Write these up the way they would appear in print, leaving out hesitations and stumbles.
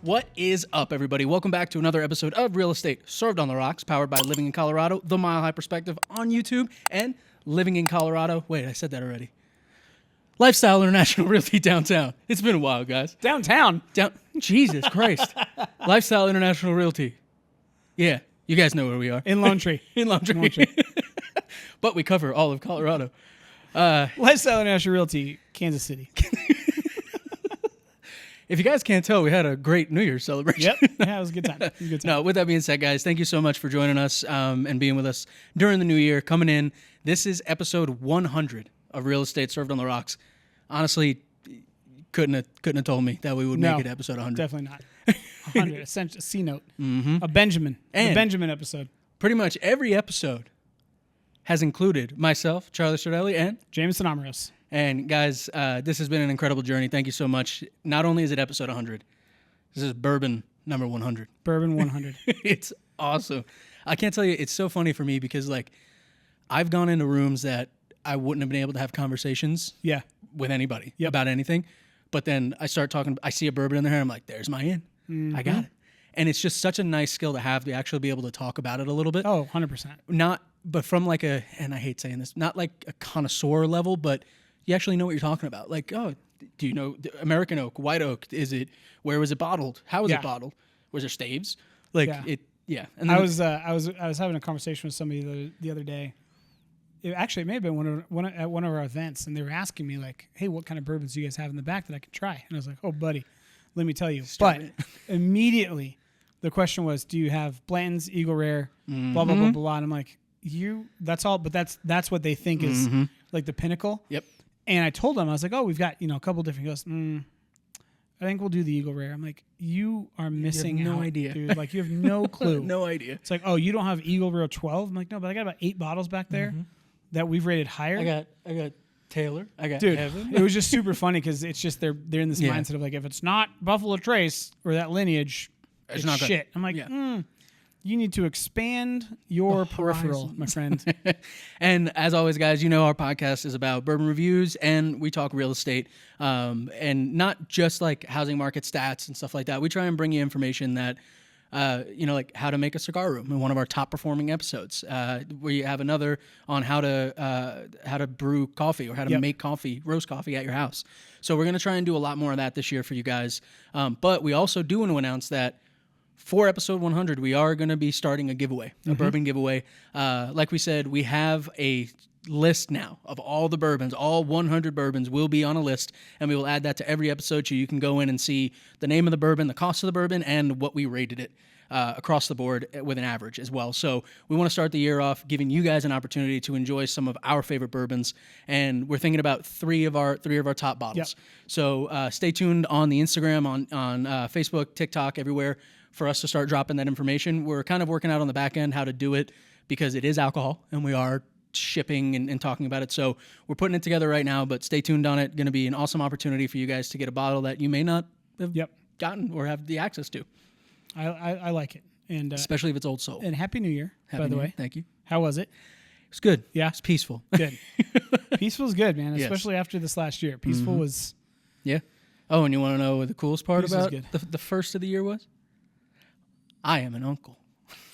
What is up, everybody? Welcome back to another episode of Real Estate Served on the Rocks, powered by Living in Colorado, The Mile High Perspective on YouTube, and Living in Colorado. Wait, I said that already. Lifestyle International Realty downtown. It's been a while, guys. Downtown? Jesus Christ. Lifestyle International Realty. Yeah, you guys know where we are. In Lone Tree. In Lone Tree. But we cover all of Colorado. Lifestyle International Realty, Kansas City. If you guys can't tell, we had a great New Year's celebration. Yep. Yeah, it was a good time. No, with that being said, guys, thank you so much for joining us and being with us during the new year. Coming in, this is episode 100 of Real Estate Served on the Rocks. Honestly, couldn't have told me that we would make it episode 100. Definitely not. 100, a C note. Mm-hmm. A Benjamin. And the Benjamin episode. Pretty much every episode has included myself, Charlie Sardelli, and Jameson Amaros. And guys, this has been an incredible journey. Thank you so much. Not only is it episode 100, this is Bourbon number 100. Bourbon 100. It's awesome. I can't tell you, it's so funny for me because, like, I've gone into rooms that I wouldn't have been able to have conversations with anybody about anything. But then I start talking, I see a bourbon in there, and I'm like, there's my in. Mm-hmm. I got it. And it's just such a nice skill to have to actually be able to talk about it a little bit. Oh, 100%. But from like and I hate saying this, not like a connoisseur level, but you actually know what you're talking about. Like, oh, do you know American oak, white oak? Where was it bottled? How was it bottled? Was there staves? Like it. And then I was having a conversation with somebody the other day. It may have been at one of our events, and they were asking me like, "Hey, what kind of bourbons do you guys have in the back that I can try?" And I was like, "Oh, buddy, let me tell you." But immediately, the question was, "Do you have Blanton's, Eagle Rare, blah blah blah blah?" And I'm like, that's all, but that's what they think is like the pinnacle. Yep. And I told them, I was like, "Oh, we've got a couple different." He goes, "I think we'll do the Eagle Rare." I'm like, "You are missing you have no out, idea, dude. Like, you have no clue." No idea. It's like, "Oh, you don't have Eagle Rare 12?" I'm like, "No, but I got about 8 bottles back there that we've rated higher." I got Taylor. I got dude. Evan. It was just super funny because it's just they're in this mindset of like, if it's not Buffalo Trace or that lineage, it's not shit. I'm like, you need to expand your peripheral, my friend. And as always, guys, our podcast is about bourbon reviews, and we talk real estate, and not just like housing market stats and stuff like that. We try and bring you information that, like how to make a cigar room in one of our top performing episodes. We have another on how to brew coffee or how to make coffee, roast coffee at your house. So we're going to try and do a lot more of that this year for you guys. But we also do want to announce that for episode 100, we are going to be starting a giveaway, a bourbon giveaway. Like we said, we have a list now of all the bourbons. All 100 bourbons will be on a list, and we will add that to every episode so you can go in and see the name of the bourbon, the cost of the bourbon, and what we rated it across the board with an average as well. So we want to start the year off giving you guys an opportunity to enjoy some of our favorite bourbons, and we're thinking about three of our top bottles. Yep. So stay tuned on the Instagram, on Facebook, TikTok, everywhere, for us to start dropping that information. We're kind of working out on the back end how to do it because it is alcohol and we are shipping and talking about it. So we're putting it together right now, but stay tuned on it. Going to be an awesome opportunity for you guys to get a bottle that you may not have gotten or have the access to. I like it. And especially if it's Old Soul. And Happy New Year, by the way. Thank you. How was it? It's good. Yeah. It's peaceful. Good. Peaceful is good, man, especially after this last year. Peaceful was... Yeah. Oh, and you want to know what the coolest part about the first of the year was? I am an uncle.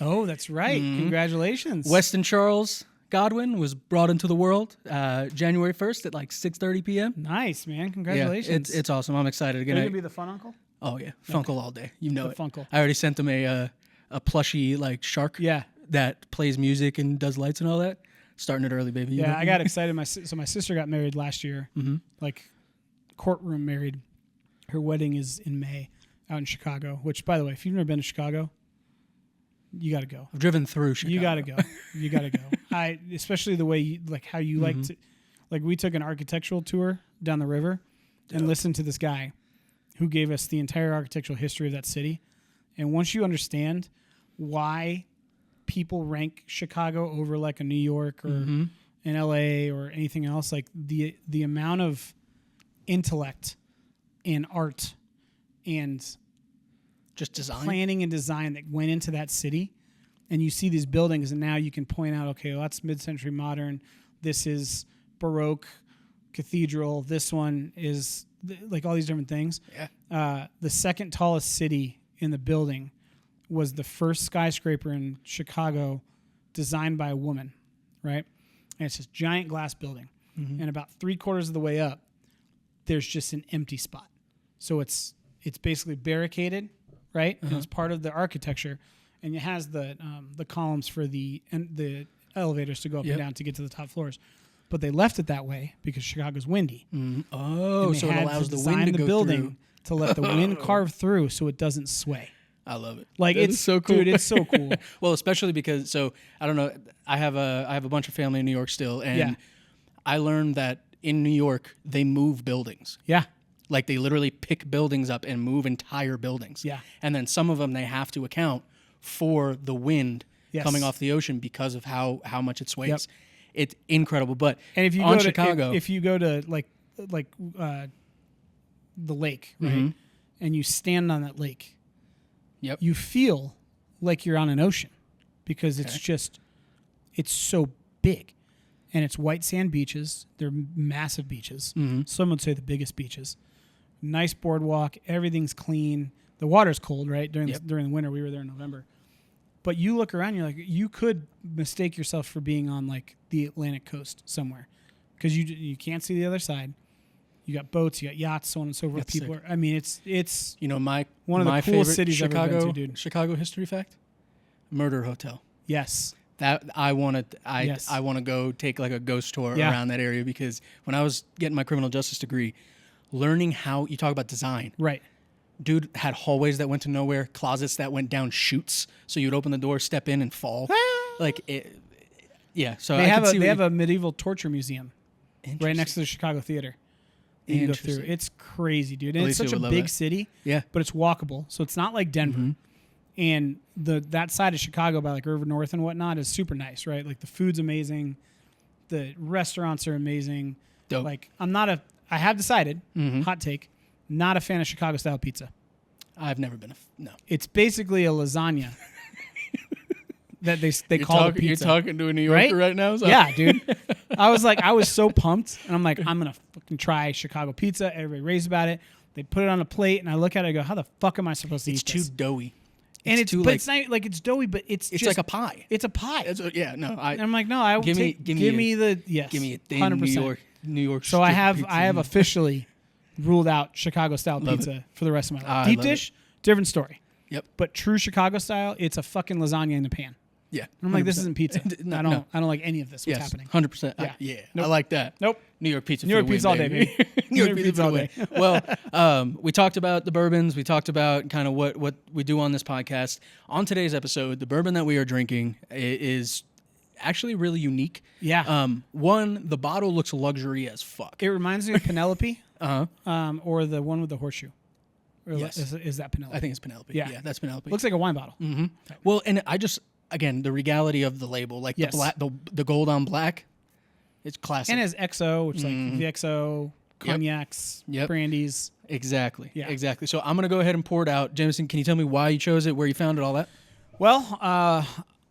Oh, that's right. Congratulations. Weston Charles Godwin was brought into the world January 1st at like 6:30 p.m. Nice, man. Congratulations. Yeah, it's awesome. I'm excited. Are you going to be the fun uncle? Oh, yeah. Funkle all day. You know the it. Funkle. I already sent him a plushy like shark that plays music and does lights and all that. Starting it early, baby. I got excited. So my sister got married last year, like courtroom married. Her wedding is in May out in Chicago, which, by the way, if you've never been to Chicago, you got to go. I've driven through Chicago. You got to go. You got to go. Especially the way how you like to, like we took an architectural tour down the river and listened to this guy who gave us the entire architectural history of that city. And once you understand why people rank Chicago over like a New York or an LA or anything else, like the amount of intellect and art and just design, planning and design that went into that city, and you see these buildings, and now you can point out, okay, well, that's mid-century modern. This is Baroque cathedral. This one is like all these different things. Yeah. The second tallest city in the building was the first skyscraper in Chicago designed by a woman, right? And it's this giant glass building. And about 3/4 of the way up, there's just an empty spot. So it's basically barricaded, right? And it's part of the architecture. And it has the columns for the elevators to go up and down to get to the top floors. But they left it that way because Chicago's windy. Oh, so it allows the wind to go building through. to let the wind carve through so it doesn't sway. I love it. Like, That it's is so cool. Dude, it's so cool. Well, especially because, so I don't know, I have a bunch of family in New York still, and I learned that in New York they move buildings. Yeah. Like they literally pick buildings up and move entire buildings. Yeah. And then some of them they have to account for the wind coming off the ocean because of how much it sways. Yep. It's incredible. But And if you on go to Chicago, if you go to like the lake, right, and you stand on that lake, you feel like you're on an ocean because it's so big, and it's white sand beaches. They're massive beaches. Some would say the biggest beaches. Nice boardwalk. Everything's clean. The water's cold, right? During the winter, we were there in November. But you look around, you're like, you could mistake yourself for being on like the Atlantic coast somewhere, because you can't see the other side. You got boats, you got yachts, so on and so forth. That's People sick. are. I mean, it's you know, my one of the my coolest favorite cities Chicago, I've ever been to, dude. Chicago history fact: Murder Hotel. Yes. That I want to go take like a ghost tour around that area, because when I was getting my criminal justice degree, learning how you talk about design. Right. Dude had hallways that went to nowhere, closets that went down chutes, so you'd open the door, step in, and fall. Like it, yeah. So they have a medieval torture museum right next to the Chicago Theater. You can go through. It's crazy, dude. And it's such a big city. Yeah. But it's walkable, so it's not like Denver. And that side of Chicago by like River North and whatnot is super nice, right? Like the food's amazing, the restaurants are amazing. Dope. Like I have decided, hot take, not a fan of Chicago style pizza. I've never been no. It's basically a lasagna that they call it pizza. You're talking to a New Yorker right now? So. Yeah, dude. I was so pumped, and I'm like, I'm gonna fucking try Chicago pizza. Everybody raves about it. They put it on a plate, and I look at it, and I go, how the fuck am I supposed to eat this? It's too doughy. And it's not like it's doughy, but it's just like a pie. It's a pie. And I'm like, no, I give me yes, give me a thin 100%. New York. So I have officially ruled out Chicago style pizza for the rest of my life. Deep dish, different story. Yep. But true Chicago style, it's a fucking lasagna in a pan. Yeah. I'm like, this isn't pizza. No, I don't like any of this. What's happening? 100%. Yeah. I like that. Nope. New York pizza. New York pizza all day, baby. New York pizza all day. Well, we talked about the bourbons. We talked about kind of what we do on this podcast. On today's episode, the bourbon that we are drinking is actually really unique. Yeah. One, the bottle looks luxury as fuck. It reminds me of Penelope. Uh-huh. Or the one with the horseshoe. Or Yes. Is that Penelope? I think it's Penelope. Yeah. That's Penelope. Looks like a wine bottle. Mm-hmm. Well, and again, the regality of the label, like the gold on black, it's classic. And it has XO, which is like VXO, cognacs, brandies. Exactly. Yeah. Exactly. So I'm going to go ahead and pour it out. Jameson, can you tell me why you chose it, where you found it, all that? Well,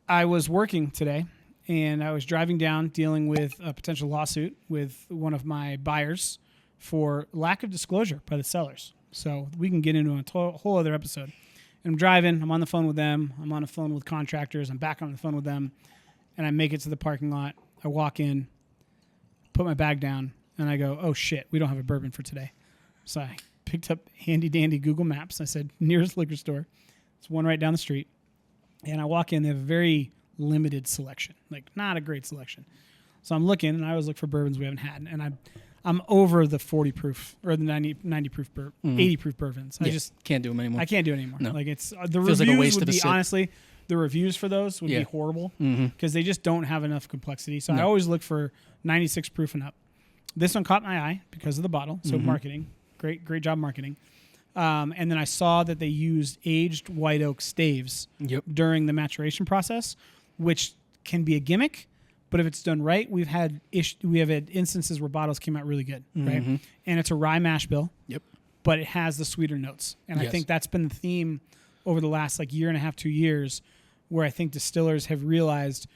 I was working today, and I was driving down dealing with a potential lawsuit with one of my buyers for lack of disclosure by the sellers. So we can get into a whole other episode. And I'm driving. I'm on the phone with them. I'm on the phone with contractors. I'm back on the phone with them. And I make it to the parking lot. I walk in, put my bag down, and I go, oh, shit, we don't have a bourbon for today. So I picked up handy-dandy Google Maps. I said, nearest liquor store. It's one right down the street. And I walk in. They have a very limited selection, like not a great selection. So I'm looking, and I always look for bourbons we haven't had. And I'm over the 40 proof or the 90 proof, 80 proof bourbons. I just can't do them anymore. I can't do it anymore. No. Like it's the Feels reviews like a waste would of a be sip. honestly, the reviews for those would be horrible because they just don't have enough complexity. So I always look for 96 proof and up. This one caught my eye because of the bottle. So marketing, great job marketing. And then I saw that they used aged white oak staves during the maturation process, which can be a gimmick. But if it's done right, we have had instances where bottles came out really good, right? And it's a rye mash bill, but it has the sweeter notes. And I think that's been the theme over the last like year and a half, 2 years, where I think distillers have realized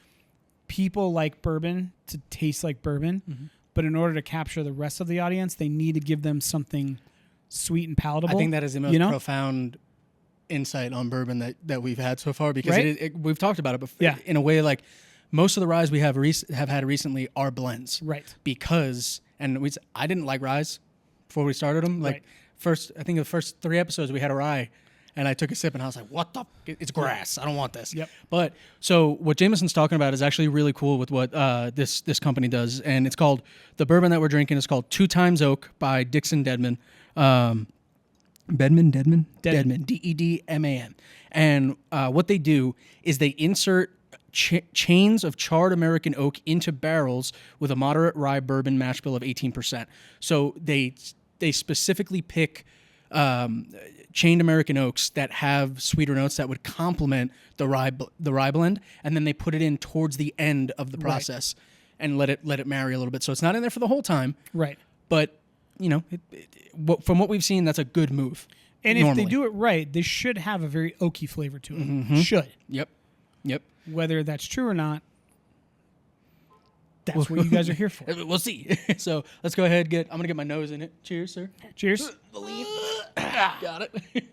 people like bourbon to taste like bourbon, but in order to capture the rest of the audience, they need to give them something sweet and palatable. I think that is the most profound insight on bourbon that we've had so far, because we've talked about it before. In a way, like most of the ryes we have had recently are blends, right? Because I didn't like ryes before we started them. Like I think the first 3 episodes we had a rye, and I took a sip and I was like, "What the? It's grass. I don't want this." Yep. But so what Jameson's talking about is actually really cool with what this company does, and it's called the bourbon that we're drinking is called 2 Times Oak by Dixon Dedman. Dedman, Dedman. And what they do is they insert chains of charred American oak into barrels with a moderate rye bourbon mash bill of 18%. So they specifically pick chained American oaks that have sweeter notes that would complement the rye blend, and then they put it in towards the end of the process and let it marry a little bit. So it's not in there for the whole time, right? But from what we've seen, that's a good move. And normally, if they do it right, they should have a very oaky flavor to it. Mm-hmm. Should. Yep. Whether that's true or not, that's what you guys are here for. We'll see. So let's go ahead. I'm going to get my nose in it. Cheers, sir. Cheers. Got it.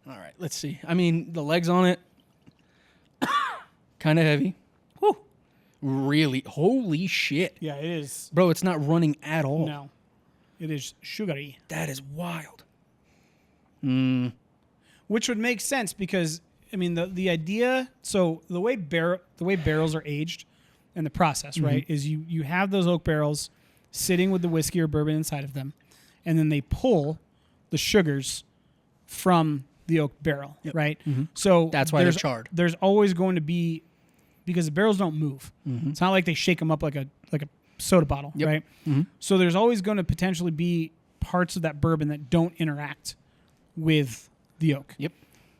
All right. Let's see. I mean, the legs on it, kind of heavy. Whew. Really? Holy shit. Yeah, it is. Bro, it's not running at all. No. It is sugary. That is wild. Which would make sense because, I mean, the idea, so the way barrels are aged and the process, right, is you have those oak barrels sitting with the whiskey or bourbon inside of them, and then they pull the sugars from the oak barrel, right? Mm-hmm. So that's why they're charred. There's always going to be, because the barrels don't move. Mm-hmm. It's not like they shake them up like a soda bottle, right? Mm-hmm. So there's always going to potentially be parts of that bourbon that don't interact with the oak. Yep.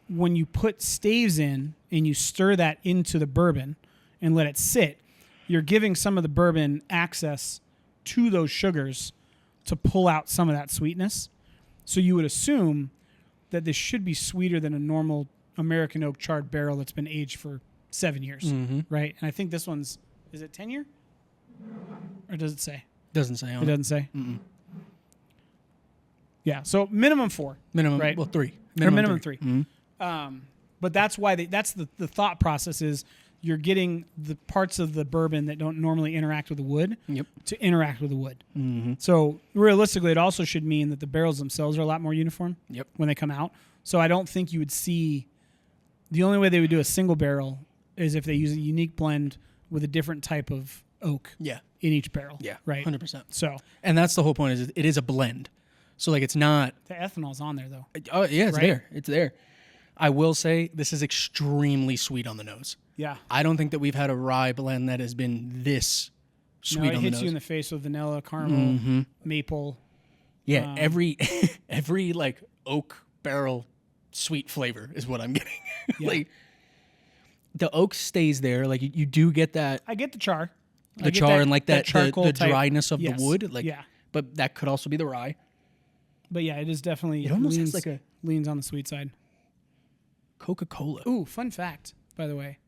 When you put staves in and you stir that into the bourbon and let it sit, you're giving some of the bourbon access to those sugars to pull out some of that sweetness. So you would assume that this should be sweeter than a normal American oak charred barrel that's been aged for 7 years, right? And I think this one's, is it 10 year? Or does it say? Doesn't say on it. Doesn't say? Mm-mm. Yeah, so minimum 4. Minimum, right? Well, 3. Minimum 3. Mm-hmm. But that's why that's the thought process is you're getting the parts of the bourbon that don't normally interact with the wood to interact with the wood. Mm-hmm. So realistically, it also should mean that the barrels themselves are a lot more uniform when they come out. So I don't think you would see, the only way they would do a single barrel is if they use a unique blend with a different type of oak in each barrel. Yeah, right? 100%. So, and that's the whole point, is it is a blend. So like it's not... The ethanol's on there though. Oh yeah, it's there. It's there. I will say this is extremely sweet on the nose. Yeah. I don't think that we've had a rye blend that has been this sweet on the nose. It hits you in the face with vanilla, caramel, maple. Yeah, every like oak barrel sweet flavor is what I'm getting. Yeah. Like the oak stays there. Like you do get that. I get the char. The char and like that the type. dryness of the wood. Like, yeah. But that could also be the rye. But yeah, it is definitely. It almost has like leans on the sweet side. Coca-Cola. Ooh, fun fact, by the way.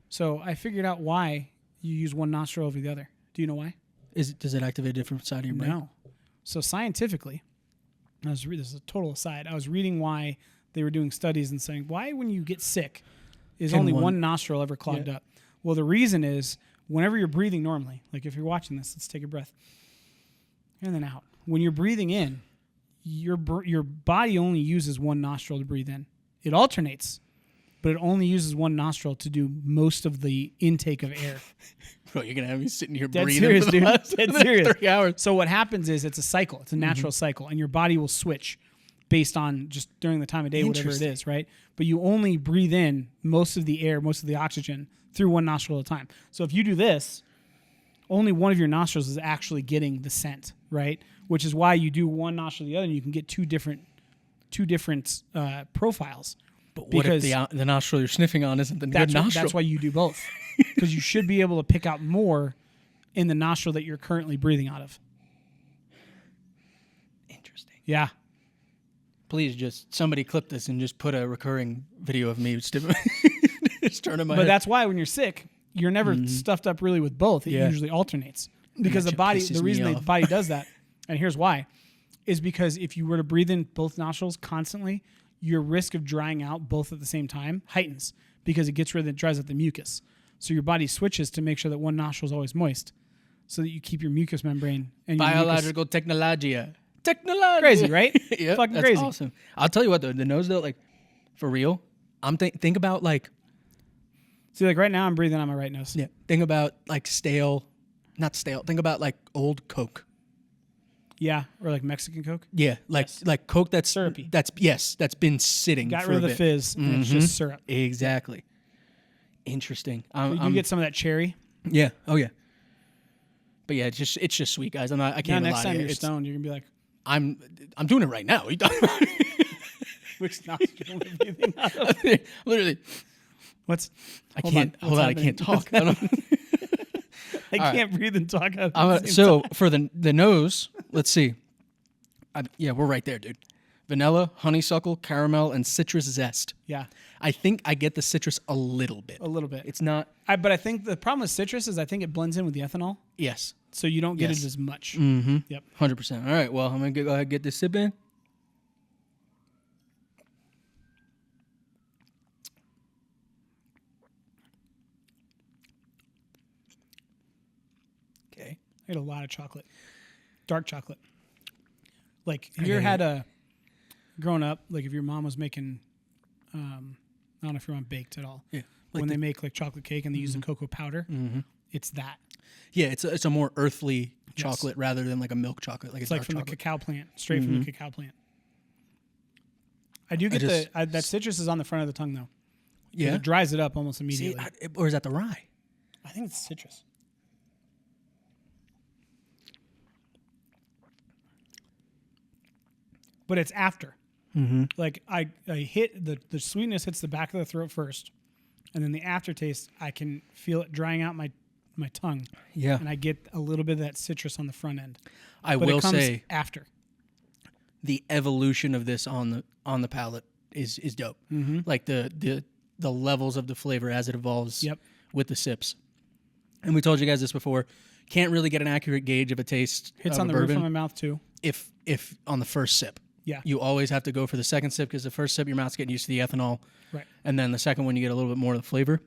So I figured out why you use one nostril over the other. Do you know why? Does it activate a different side of your brain? No. So scientifically, this is a total aside. I was reading why they were doing studies and saying why when you get sick is only one nostril ever clogged up. Well, the reason is whenever you're breathing normally, like if you're watching this, let's take a breath and then out. When you're breathing in, your body only uses one nostril to breathe in. It alternates, but it only uses one nostril to do most of the intake of air. Bro, you're going to have me sitting here Dead breathing serious, for the dude. last Dead serious. 3 hours. So what happens is it's a cycle. It's a natural cycle, and your body will switch based on just during the time of day, whatever it is, right? But you only breathe in most of the air, most of the oxygen through one nostril at a time. So if you do this, only one of your nostrils is actually getting the scent, right? Which is why you do one nostril or the other, and you can get two different profiles. But what if the nostril you're sniffing on isn't the good nostril? That's why you do both. Because you should be able to pick out more in the nostril that you're currently breathing out of. Interesting. Yeah. Please just somebody clip this and just put a recurring video of me just turning my head. But that's why when you're sick, you're never stuffed up really with both. It usually alternates. Because That the shit pisses reason me the off. body does that, and here's why, is because if you were to breathe in both nostrils constantly, your risk of drying out both at the same time heightens because it dries out the mucus. So your body switches to make sure that one nostril is always moist, so that you keep your mucus membrane and your Biological technology. crazy, right? Yeah, Fucking that's crazy. awesome. I'll tell you what, though, the nose, though, like, for real, think about, like, See, like right now, I'm breathing on my right nose. yeah, think about, like, not stale, think about, like, old Coke. Yeah, or like Mexican Coke. Yeah, like Coke that's Syrupy. that's been sitting Got for rid a of the bit. fizz, and it's just syrup. Exactly. Interesting. You get some of that cherry. Yeah. Oh yeah. But yeah, it's just sweet, guys. I Now, can't even next lie time to you. you're stoned, you're gonna be like, I'm doing it right now. What are you talking about? which nostril am I breathing out of? Literally, What's? I can't. Hold on, I can't talk. I can't breathe and talk out. So for the nose, let's see. Yeah, we're right there, dude. Vanilla, honeysuckle, caramel, and citrus zest. Yeah, I think I get the citrus a little bit. a little bit. It's not. But I think the problem with citrus is I think it blends in with the ethanol, Yes. so you don't get Yes. it as much. Mm-hmm. Yep. 100%. All right. Well, I'm gonna go ahead and get this sip in. Okay. I had a lot of chocolate, dark chocolate. Like, have you ever had growing up, like if your mom was making, I don't know if you're on baked at all. Yeah. When they make like chocolate cake and they use the cocoa powder, it's that. Yeah, it's a more earthly chocolate rather than like a milk chocolate. It's like from the cacao plant, straight from the cacao plant. I do get that citrus is on the front of the tongue though. Yeah. It dries it up almost See, immediately. or is that the rye? I think it's citrus. But it's after. Like I hit the sweetness hits the back of the throat first, and then the aftertaste I can feel it drying out my tongue. Yeah. And I get a little bit of that citrus on the front end. I But will it comes say after. the evolution of this on the palate is dope. Like the levels of the flavor as it evolves Yep. with the sips. And we told you guys this before. Can't really get an accurate gauge of a taste Hits of on a the roof bourbon of my mouth too. if on the first sip. Yeah. You always have to go for the second sip because the first sip your mouth's getting used to the ethanol. Right. And then the second one you get a little bit more of the flavor.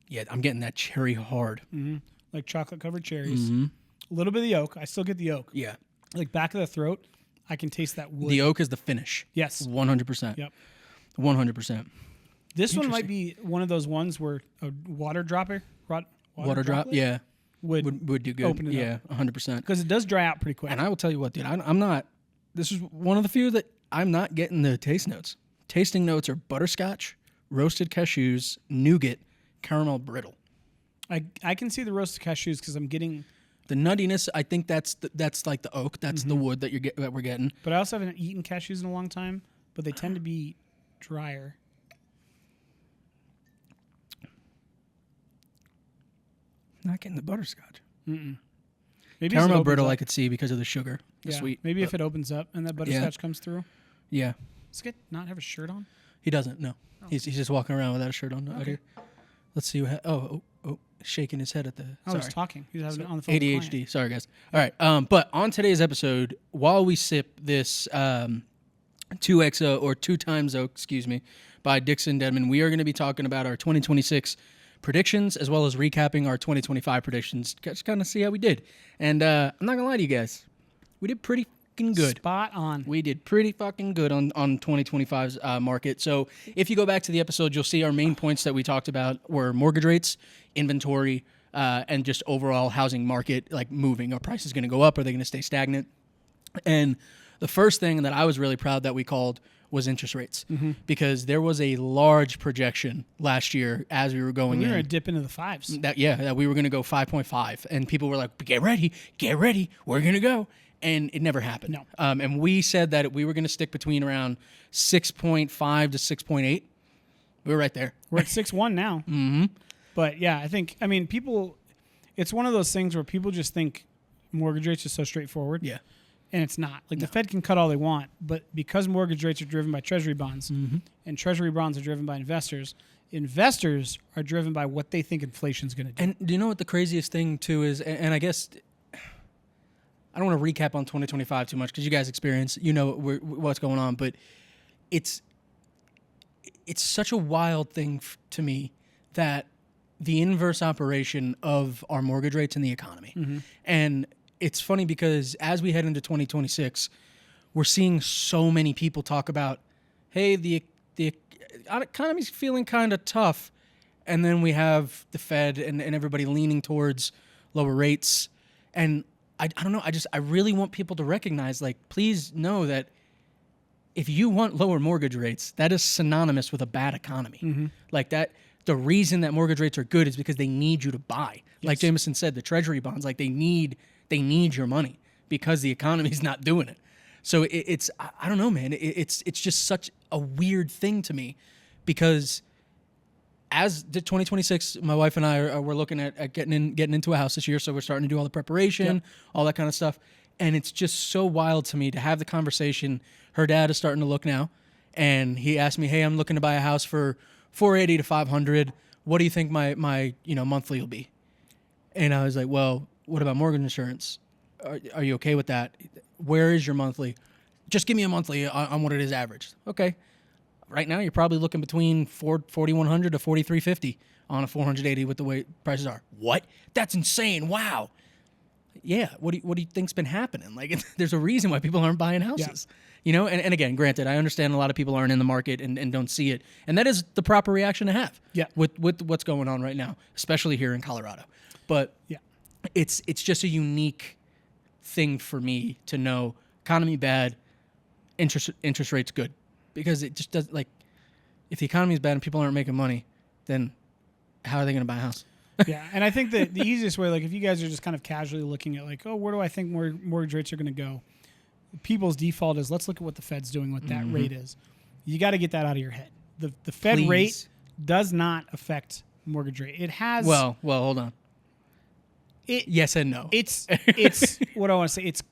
Yeah, I'm getting that cherry hard. Like chocolate covered cherries. A little bit of the yolk. I still get the yolk. Yeah. Like back of the throat, I can taste that wood. The oak is the finish. Yes. 100%. Yep. 100%. This one might be one of those ones where a water dropper, Water drop, yeah. would Would do good. open it yeah, 100%. because it does dry out pretty quick. And I will tell you what, dude, I'm not, this is one of the few that I'm not getting the taste notes. Tasting notes are butterscotch, roasted cashews, nougat, caramel brittle. I can see the roasted cashews because I'm getting, The nuttiness, I think that's like the oak. That's the wood that we're getting. but I also haven't eaten cashews in a long time, but they tend to be drier. Not getting the butterscotch. Maybe as it Caramel opens brittle up- I could see because of the sugar, the yeah, sweet. Maybe if it opens up and that butterscotch comes through. Yeah, Does it not have a shirt on? he doesn't. No, he's just walking around without a shirt on out here. Let's see what. Shaking his head at the. Oh, Sorry. he's talking. He's having it on the phone. with the client. ADHD. Sorry, guys. All right. But on today's episode, while we sip this 2XO or 2 times oak, by Dixon Dedman, we are going to be talking about our 2026 predictions as well as recapping our 2025 predictions. Just kind of see how we did. And I'm not going to lie to you guys. We did pretty fucking good. Spot on. We did pretty fucking good on 2025's market. So if you go back to the episode, you'll see our main points that we talked about were mortgage rates, inventory, and just overall housing market, like moving. Are prices going to go up? Are they going to stay stagnant? And the first thing that I was really proud that we called was interest rates because there was a large projection last year as we were going We were in. going to dip into the fives. That we were going to go 5.5, and people were like, get ready, we're going to go. And it never happened. No. And we said that we were going to stick between around 6.5 to 6.8. We were right there. We're at 6.1 now. Mm-hmm. But yeah, people, it's one of those things where people just think mortgage rates are so straightforward. Yeah. And it's not. Like, the Fed can cut all they want, but because mortgage rates are driven by Treasury bonds, and Treasury bonds are driven by investors are driven by what they think inflation's going to do. And do you know what the craziest thing, too, is? And I guess I don't want to recap on 2025 too much because you guys experience, what's going on, but it's such a wild thing to me that the inverse operation of our mortgage rates in the economy. And it's funny because as we head into 2026, we're seeing so many people talk about, hey, the economy's feeling kind of tough. And then we have the Fed and everybody leaning towards lower rates. And I don't know. I really want people to recognize, like, please know that if you want lower mortgage rates, that is synonymous with a bad economy. Like that. The reason that mortgage rates are good is because they need you to buy. Yes. Like Jameson said, the Treasury bonds, like they need your money because the economy's not doing it. So it's I don't know, man. It's just such a weird thing to me because as the 2026, my wife and I we're looking at getting into a house this year. So we're starting to do all the preparation, all that kind of stuff. And it's just so wild to me to have the conversation. Her dad is starting to look now, and he asked me, "Hey, I'm looking to buy a house for $480 to $500. What do you think my monthly will be?" And I was like, "Well, what about mortgage insurance? Are you okay with that? Where is your monthly? Just give me a monthly on what it is average." Okay. Right now, you're probably looking between $4,100 to $4,350 on a 480 with the way prices are. What? That's insane! Wow. Yeah. What do you think's been happening? Like, there's a reason why people aren't buying houses. Yeah. And again, granted, I understand a lot of people aren't in the market and don't see it, and that is the proper reaction to have. Yeah. With what's going on right now, especially here in Colorado. But it's just a unique thing for me to know economy bad, interest rates good. Because it just does, like, if the economy is bad and people aren't making money, then how are they going to buy a house? Yeah, and I think that the easiest way, like, if you guys are just kind of casually looking at, like, oh, where do I think mortgage rates are going to go? People's default is, let's look at what the Fed's doing, what that rate is. You got to get that out of your head. The Fed rate does not affect mortgage rate. It has... Well, hold on. Yes and no. It's what I want to say. It's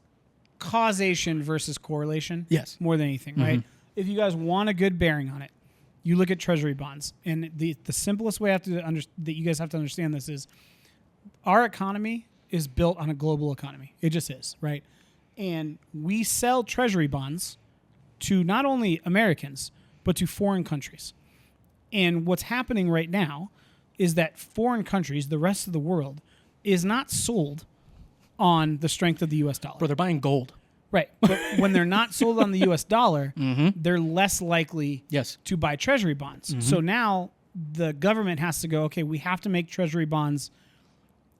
causation versus correlation. Yes. More than anything, right? If you guys want a good bearing on it, you look at Treasury bonds. And the simplest way that you guys have to understand this is our economy is built on a global economy. It just is, right? And we sell Treasury bonds to not only Americans, but to foreign countries. And what's happening right now is that foreign countries, the rest of the world, is not sold on the strength of the U.S. dollar. Bro, they're buying gold. Right. But when they're not sold on the U.S. dollar, they're less likely to buy Treasury bonds. So now the government has to go, okay, we have to make Treasury bonds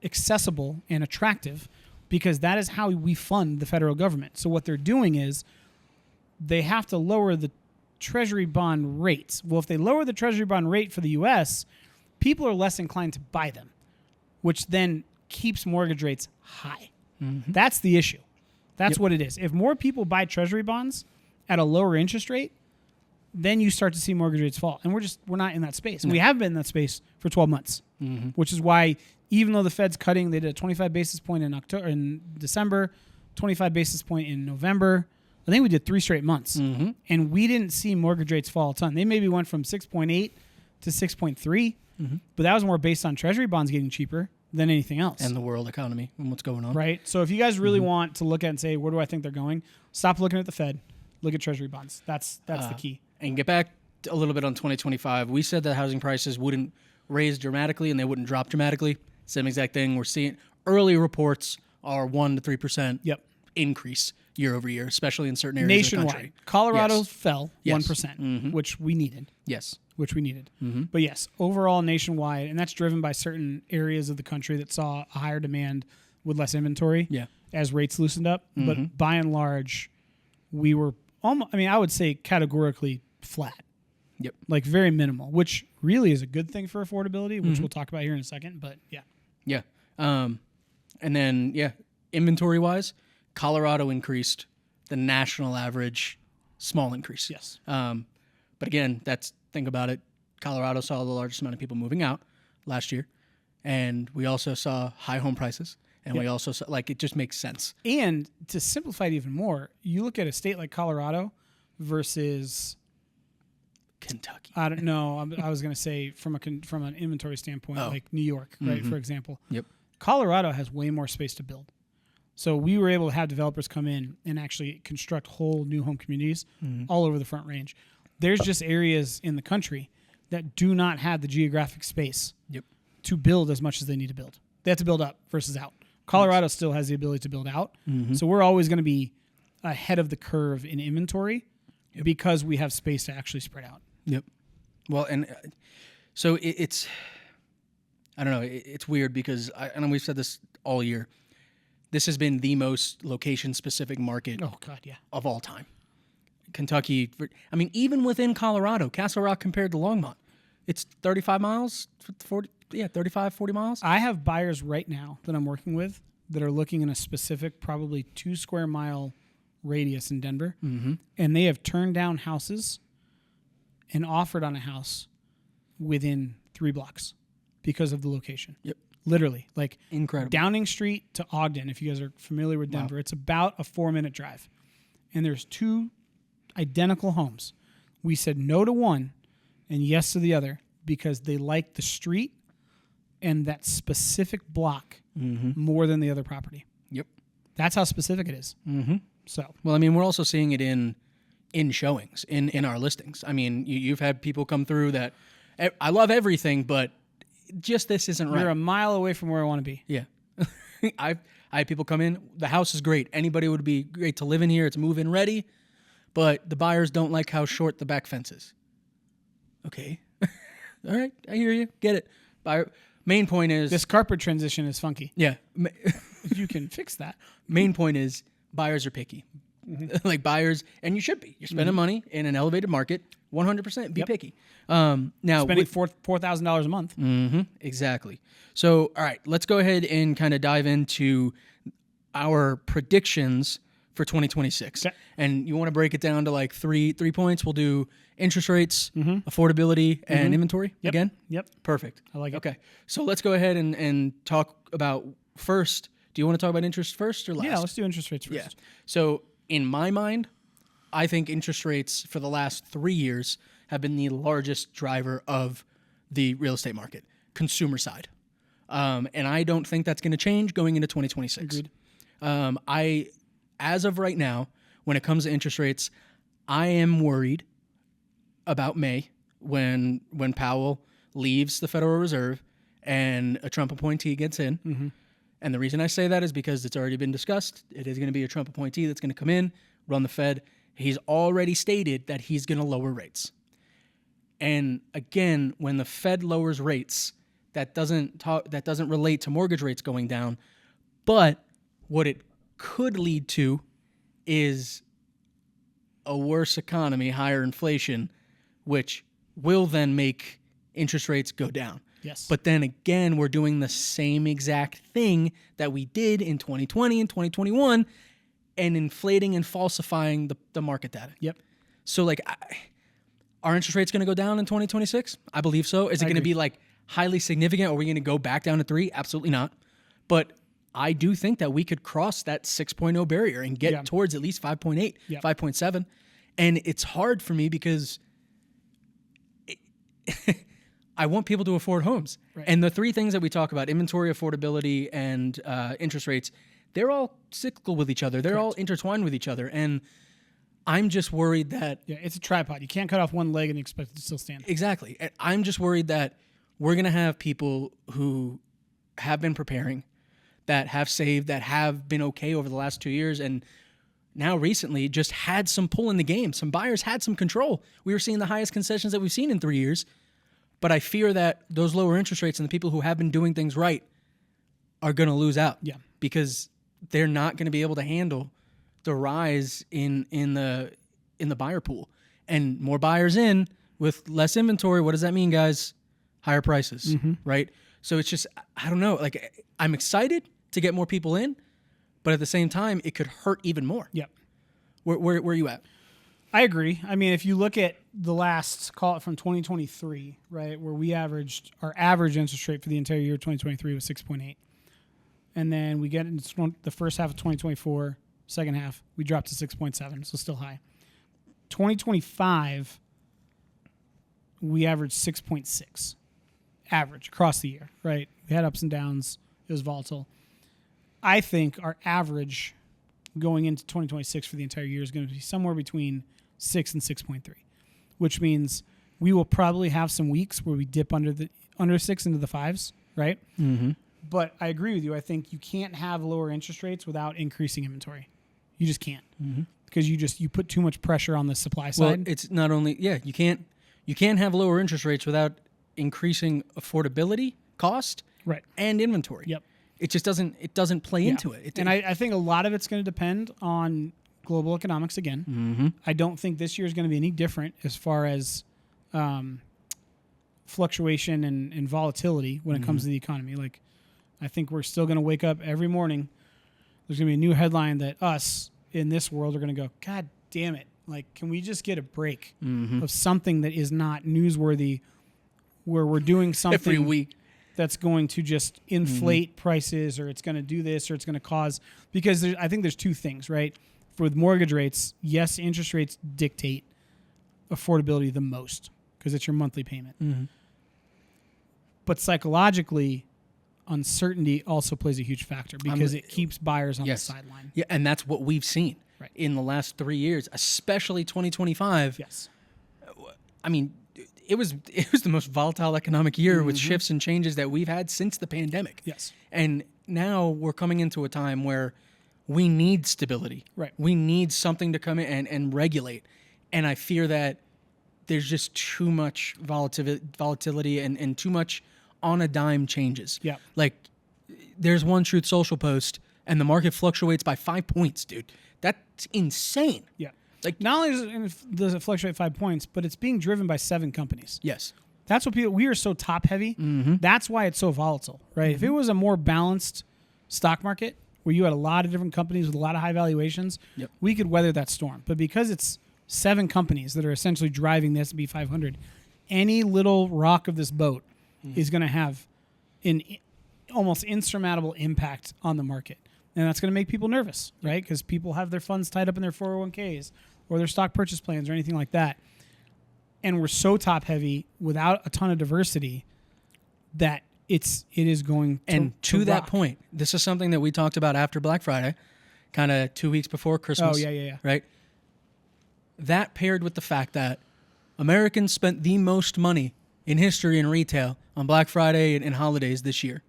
accessible and attractive because that is how we fund the federal government. So what they're doing is they have to lower the Treasury bond rates. Well, if they lower the Treasury bond rate for the U.S., people are less inclined to buy them, which then keeps mortgage rates high. That's the issue. That's what it is. If more people buy Treasury bonds at a lower interest rate, then you start to see mortgage rates fall. And we're not in that space. And we have been in that space for 12 months, which is why even though the Fed's cutting, they did a 25 basis point in December, 25 basis point in November. I think we did 3 straight months. And we didn't see mortgage rates fall a ton. They maybe went from 6.8 to 6.3, but that was more based on Treasury bonds getting cheaper than anything else. And the world economy and what's going on. Right. So if you guys really want to look at and say, where do I think they're going? Stop looking at the Fed. Look at Treasury bonds. That's the key. And get back a little bit on 2025. We said that housing prices wouldn't raise dramatically and they wouldn't drop dramatically. Same exact thing. We're seeing early reports are 1% to 3% increase year over year, especially in certain areas nationwide. Of the country. Colorado fell 1%, which we needed. Which we needed. But yes, overall nationwide, and that's driven by certain areas of the country that saw a higher demand with less inventory as rates loosened up. But by and large, we were almost, I would say categorically flat. Like very minimal, which really is a good thing for affordability, which we'll talk about here in a second. But yeah. And then, inventory-wise, Colorado increased the national average small increase. Yes. But again, think about it. Colorado saw the largest amount of people moving out last year, and we also saw high home prices. and we also like it just makes sense. And to simplify it even more, you look at a state like Colorado versus Kentucky. I don't know. I was going to say from an inventory standpoint, like New York, right? For example. Yep. Colorado has way more space to build. So we were able to have developers come in and actually construct whole new home communities all over the Front Range. There's just areas in the country that do not have the geographic space to build as much as they need to build. They have to build up versus out. Colorado still has the ability to build out. So we're always going to be ahead of the curve in inventory because we have space to actually spread out. Yep. Well, and so it's, I don't know, it's weird because I know we've said this all year. This has been the most location-specific market of all time. Kentucky, I mean, even within Colorado, Castle Rock compared to Longmont, it's 35 miles, 35, 40 miles. I have buyers right now that I'm working with that are looking in a specific, probably 2 square mile radius in Denver, and they have turned down houses and offered on a house within 3 blocks because of the location. Yep. Literally, like incredible. Downing Street to Ogden, if you guys are familiar with Denver, it's about a 4-minute drive. And there's 2 identical homes. We said no to one and yes to the other because they like the street and that specific block more than the other property. Yep. That's how specific it is. So, well, I mean, we're also seeing it in showings, in our listings. I mean, you've had people come through that I love everything, but just this isn't right. You're a mile away from where I want to be. Yeah. I had people come in. The house is great. Anybody would be great to live in here. It's move-in ready. But the buyers don't like how short the back fence is. Okay. All right. I hear you. Get it. Main point is... This carpet transition is funky. Yeah. You can fix that. Main point is buyers are picky. Like buyers, and you should be. You're spending money in an elevated market. 100% be picky. Now spending $4,000 a month. Exactly. So, all right, let's go ahead and kind of dive into our predictions for 2026. Okay. And you want to break it down to like three points. We'll do interest rates, affordability, and inventory again? Yep. Perfect. I like it. Okay. So let's go ahead and talk about first. Do you want to talk about interest first or last? Yeah, let's do interest rates first. Yeah. So in my mind, I think interest rates for the last 3 years have been the largest driver of the real estate market, consumer side. And I don't think that's going to change going into 2026. Agreed. As of right now, when it comes to interest rates, I am worried about May when Powell leaves the Federal Reserve and a Trump appointee gets in. And the reason I say that is because it's already been discussed. It is going to be a Trump appointee that's going to come in, run the Fed. He's already stated that he's going to lower rates. And again, when the Fed lowers rates, that doesn't relate to mortgage rates going down. But what it could lead to is a worse economy, higher inflation, which will then make interest rates go down. Yes. But then again, we're doing the same exact thing that we did in 2020 and 2021 and inflating and falsifying the market data. Yep. So like, are interest rates going to go down in 2026? I believe so. Is it going to be like highly significant? Are we going to go back down to 3? Absolutely not. But I do think that we could cross that 6.0 barrier and get towards at least 5.8, 5.7. And it's hard for me because I want people to afford homes. Right. And the 3 things that we talk about, inventory, affordability, and interest rates, they're all cyclical with each other. They're all intertwined with each other. And I'm just worried that... Yeah, it's a tripod. You can't cut off one leg and expect it to still stand. Exactly. And I'm just worried that we're going to have people who have been preparing, that have saved, that have been okay over the last 2 years, and now recently just had some pull in the game. Some buyers had some control. We were seeing the highest concessions that we've seen in 3 years. But I fear that those lower interest rates and the people who have been doing things right are going to lose out. Yeah. Because they're not going to be able to handle the rise in the buyer pool. And more buyers in with less inventory, what does that mean, guys? Higher prices, right? So it's just, I don't know. Like, I'm excited to get more people in, but at the same time, it could hurt even more. Yep. Where are you at? I agree. I mean, if you look at the last, call it from 2023, right, where our average interest rate for the entire year 2023 was 6.8. and then we get into the first half of 2024, second half, we dropped to 6.7, so still high. 2025, we averaged 6.6, average across the year, right? We had ups and downs. It was volatile. I think our average going into 2026 for the entire year is going to be somewhere between 6 and 6.3, which means we will probably have some weeks where we dip under 6 into the 5s, right? Mm-hmm. But I agree with you. I think you can't have lower interest rates without increasing inventory. You just can't, because you put too much pressure on the supply side. Well, it's not only you can't have lower interest rates without increasing affordability, cost, right, and inventory. Yep. It just doesn't play into it. And I think a lot of it's going to depend on global economics again. Mm-hmm. I don't think this year is going to be any different as far as fluctuation and volatility when it comes to the economy. Like, I think we're still going to wake up every morning. There's going to be a new headline that us in this world are going to go, God damn it. Like, can we just get a break of something that is not newsworthy, where we're doing something every week that's going to just inflate prices, or it's going to do this, or it's going to cause, because I think there's two things, right? With mortgage rates, yes, interest rates dictate affordability the most because it's your monthly payment. Mm-hmm. But psychologically, uncertainty also plays a huge factor because it keeps buyers on the sideline. Yeah, and that's what we've seen in the last 3 years, especially 2025. Yes. I mean, it was the most volatile economic year with shifts and changes that we've had since the pandemic. Yes. And now we're coming into a time where we need stability. Right. We need something to come in and regulate. And I fear that there's just too much volatility and too much on a dime changes. Yeah. Like, there's one Truth Social post and the market fluctuates by 5 points, dude. That's insane. Yeah. Like, not only does it fluctuate 5 points, but it's being driven by 7 companies. yes. That's what we are so top heavy. That's why it's so volatile, right? If it was a more balanced stock market where you had a lot of different companies with a lot of high valuations, we could weather that storm. But because it's 7 companies that are essentially driving the S&P 500, any little rock of this boat is going to have an almost insurmountable impact on the market. And that's going to make people nervous, right? Because people have their funds tied up in their 401ks or their stock purchase plans or anything like that. And we're so top heavy without a ton of diversity that it is going to And to that rock. point, this is something that we talked about after Black Friday, kind of 2 weeks before Christmas. Oh, yeah. Right? That paired with the fact that Americans spent the most money in history in retail on Black Friday and holidays this year.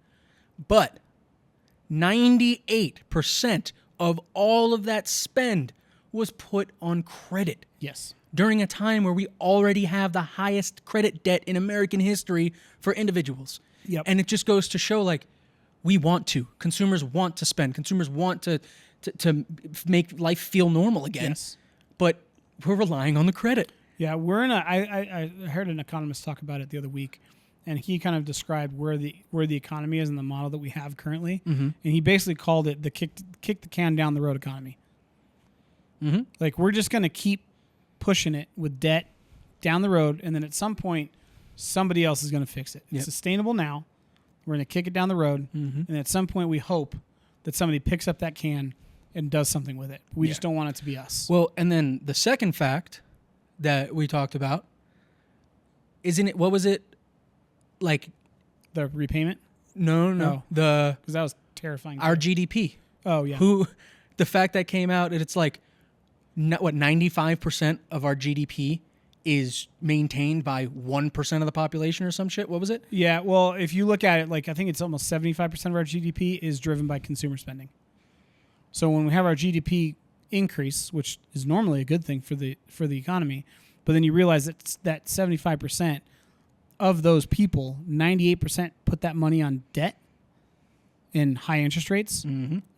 But 98% of all of that spend was put on credit. Yes. During a time where we already have the highest credit debt in American history for individuals. Yep. And it just goes to show, like, we want to. Consumers want to spend. Consumers want to make life feel normal again. Yes. But we're relying on the credit. Yeah, we're in a. I heard an economist talk about it the other week, and he kind of described where the economy is in the model that we have currently, and he basically called it the kick the can down the road economy. Like, we're just going to keep pushing it with debt down the road, and then at some point, somebody else is going to fix it. It's sustainable now. We're going to kick it down the road, and at some point, we hope that somebody picks up that can and does something with it. We just don't want it to be us. Well, and then the second fact that we talked about, isn't it? What was it? Like, The repayment? no, Oh. Because that was terrifying. Our GDP. Oh, yeah. The fact that came out, and it's like, 95% of our GDP is maintained by 1% of the population or some shit. What was it? Yeah, well, if you look at it, like, I think it's almost 75% of our GDP is driven by consumer spending. So when we have our GDP increase, which is normally a good thing for the economy, but then you realize that 75% of those people, 98% put that money on debt and high interest rates.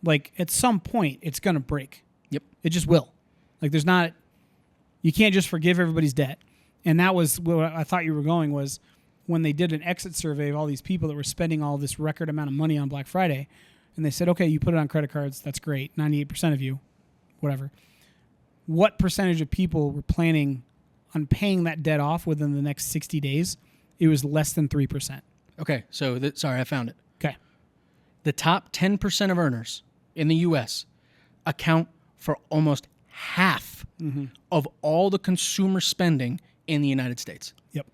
Like, at some point, it's going to break. Yep. It just will. Like, you can't just forgive everybody's debt. And that was what I thought you were going, was when they did an exit survey of all these people that were spending all this record amount of money on Black Friday, and they said, okay, you put it on credit cards, that's great, 98% of you, whatever. What percentage of people were planning on paying that debt off within the next 60 days? It was less than 3%. Okay, so sorry, I found it. Okay. the top 10% of earners in the U.S. account for almost half of all the consumer spending in the United States. Yep.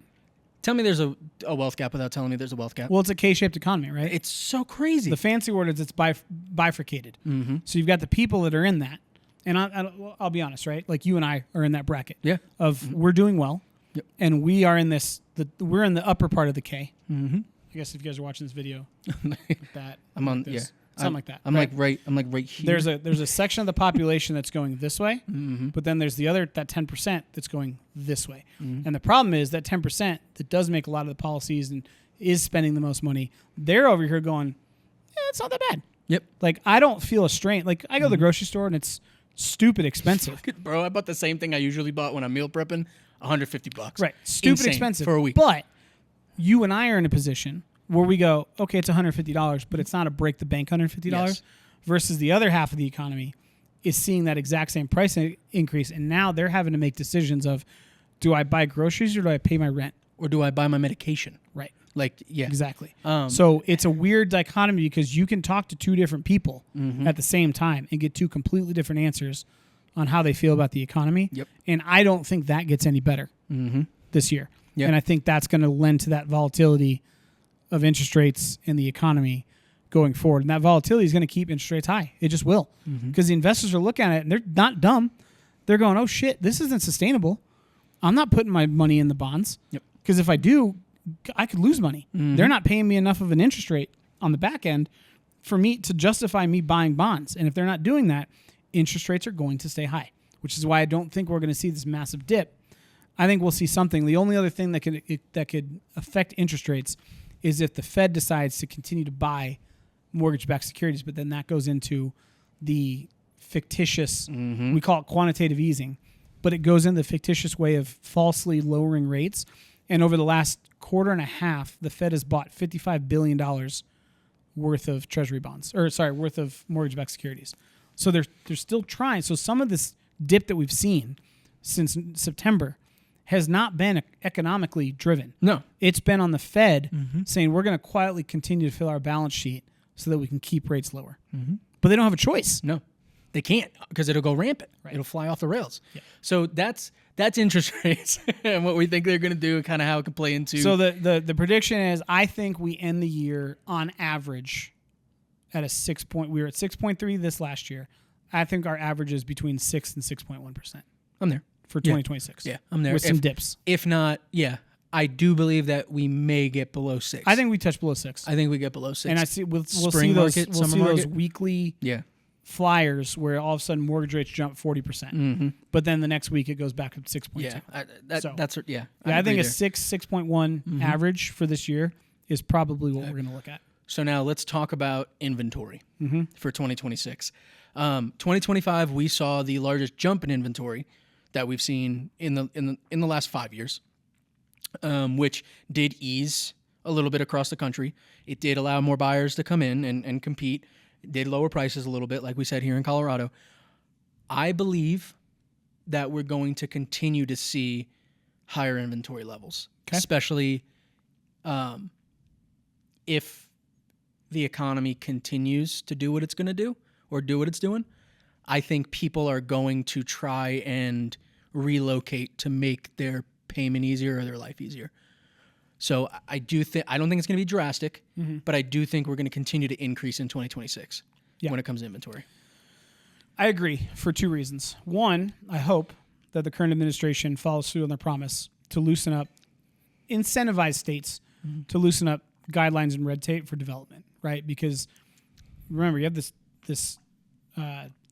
Tell me there's a wealth gap without telling me there's a wealth gap. Well, it's a K-shaped economy, right? It's so crazy. The fancy word is it's bifurcated. So you've got the people that are in that, and I'll be honest, right? Like you and I are in that bracket. Yeah. Of we're doing well, Yep. and we are in this. We're in the upper part of the K. I guess if you guys are watching this video, like that I'm on. like this, Yeah. something like that. I'm right? like right here. There's a section of the population that's going this way, but then there's the other, that 10% that's going this way. And the problem is that 10% that does make a lot of the policies and is spending the most money, they're over here going, it's not that bad. Yep. Like, I don't feel a strain. Like, I go to the grocery store and it's stupid expensive. Bro, I bought the same thing I usually bought when I'm meal prepping, $150. Right. Stupid Insane expensive. for a week. But you and I are in a position where we go, okay, it's $150, but it's not a break the bank $150 Yes. versus the other half of the economy is seeing that exact same price increase. And now they're having to make decisions of, do I buy groceries or do I pay my rent? Or do I buy my medication? Right. Like, yeah. Exactly. So it's a weird dichotomy because you can talk to two different people at the same time and get two completely different answers on how they feel about the economy. Yep. And I don't think that gets any better this year. Yep. And I think that's going to lend to that volatility of interest rates in the economy going forward. And that volatility is going to keep interest rates high. It just will. Because the investors are looking at it and they're not dumb. They're going, oh shit, this isn't sustainable. I'm not putting my money in the bonds. Yep. Because if I do, I could lose money. They're not paying me enough of an interest rate on the back end for me to justify me buying bonds. And if they're not doing that, interest rates are going to stay high, which is why I don't think we're going to see this massive dip. I think we'll see something. The only other thing that could affect interest rates is if the Fed decides to continue to buy mortgage-backed securities, but then that goes into the fictitious, we call it quantitative easing, but it goes into the fictitious way of falsely lowering rates. And over the last quarter and a half, the Fed has bought $55 billion worth of Treasury bonds, worth of mortgage-backed securities. So they're still trying. So some of this dip that we've seen since September has not been economically driven. No. It's been on the Fed saying we're going to quietly continue to fill our balance sheet so that we can keep rates lower. But they don't have a choice. No. They can't because it'll go rampant. Right. It'll fly off the rails. Yeah. So that's interest rates and what we think they're going to do and kind of how it can play into. So the prediction is I think we end the year on average at a 6 point. We were at 6.3 this last year. I think our average is between 6 and 6.1%. I'm there. For 2026. Yeah, I'm there. With some dips. If not, yeah, I do believe that we may get below 6. I think we touch below 6. I think we get below 6. And I see we'll Spring see those market, we'll summer see those market. weekly flyers where all of a sudden mortgage rates jump 40%. But then the next week it goes back up to 6.2. Yeah, that's yeah. I think a 6.1 average for this year is probably what we're going to look at. So now let's talk about inventory for 2026. 2025 we saw the largest jump in inventory that we've seen in the last 5 years, which did ease a little bit across the country. It did allow more buyers to come in and compete. It did lower prices a little bit, like we said here in Colorado. I believe that we're going to continue to see higher inventory levels, especially if the economy continues to do what it's going to do or do what it's doing. I think people are going to try and relocate to make their payment easier or their life easier. So I don't think it's going to be drastic, but I do think we're going to continue to increase in 2026 when it comes to inventory. I agree for two reasons. One, I hope that the current administration follows through on their promise to loosen up, incentivize states to loosen up guidelines and red tape for development, right? Because remember, you have this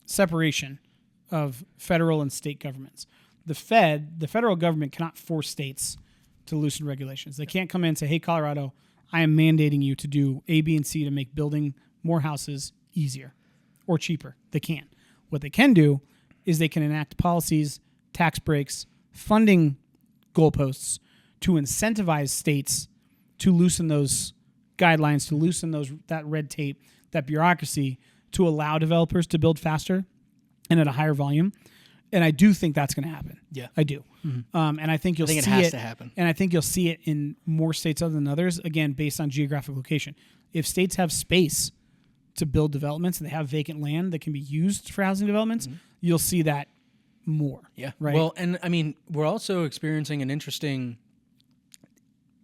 separation of federal and state governments. The federal government cannot force states to loosen regulations. They can't come in and say, hey, Colorado, I am mandating you to do A, B, and C to make building more houses easier or cheaper. They can't. What they can do is they can enact policies, tax breaks, funding goalposts to incentivize states to loosen those guidelines, to loosen that red tape, that bureaucracy, to allow developers to build faster and at a higher volume. And I do think that's going to happen. Yeah, I do. And I think you'll see it. I think it has to happen. And I think you'll see it in more states other than others, again, based on geographic location. If states have space to build developments and they have vacant land that can be used for housing developments, you'll see that more. Yeah. Right. Well, and I mean, we're also experiencing a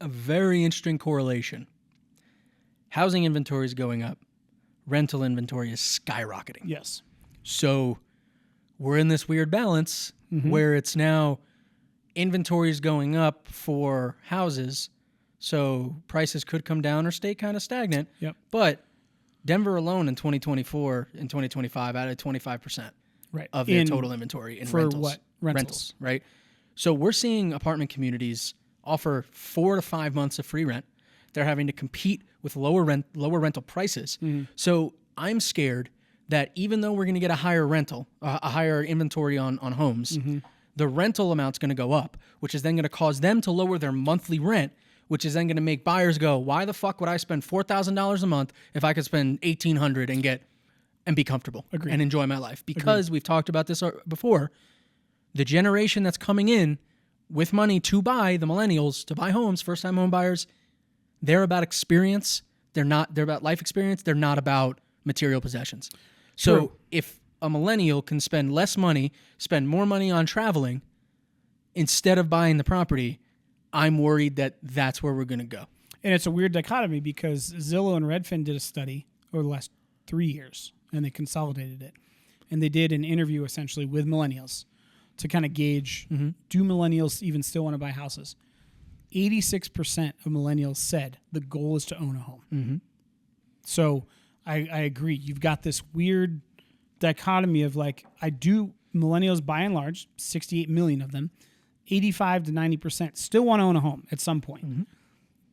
very interesting correlation. Housing inventory is going up. Rental inventory is skyrocketing. Yes. So we're in this weird balance where it's now inventory is going up for houses. So prices could come down or stay kind of stagnant. Yep. But Denver alone in 2024 and 2025 added 25% Right. of their total inventory in for rentals. what? Rentals. Right? So we're seeing apartment communities offer 4 to 5 months of free rent. They're having to compete with lower rental prices. So I'm scared that even though we're going to get a higher inventory on homes, the rental amount's going to go up, which is then going to cause them to lower their monthly rent, which is then going to make buyers go, why the fuck would I spend $4,000 a month if I could spend $1,800 and be comfortable and enjoy my life? Because we've talked about this before. The generation that's coming in with money to buy, the millennials, to buy homes, first-time home buyers, they're about experience. They're about life experience. They're not about material possessions. So if a millennial can spend less money, spend more money on traveling instead of buying the property, I'm worried that that's where we're going to go. And it's a weird dichotomy because Zillow and Redfin did a study over the last 3 years, and they consolidated it. And they did an interview essentially with millennials to kind of gauge, do millennials even still want to buy houses? 86% of millennials said the goal is to own a home. So I agree. You've got this weird dichotomy of millennials by and large, 68 million of them, 85 to 90% still want to own a home at some point.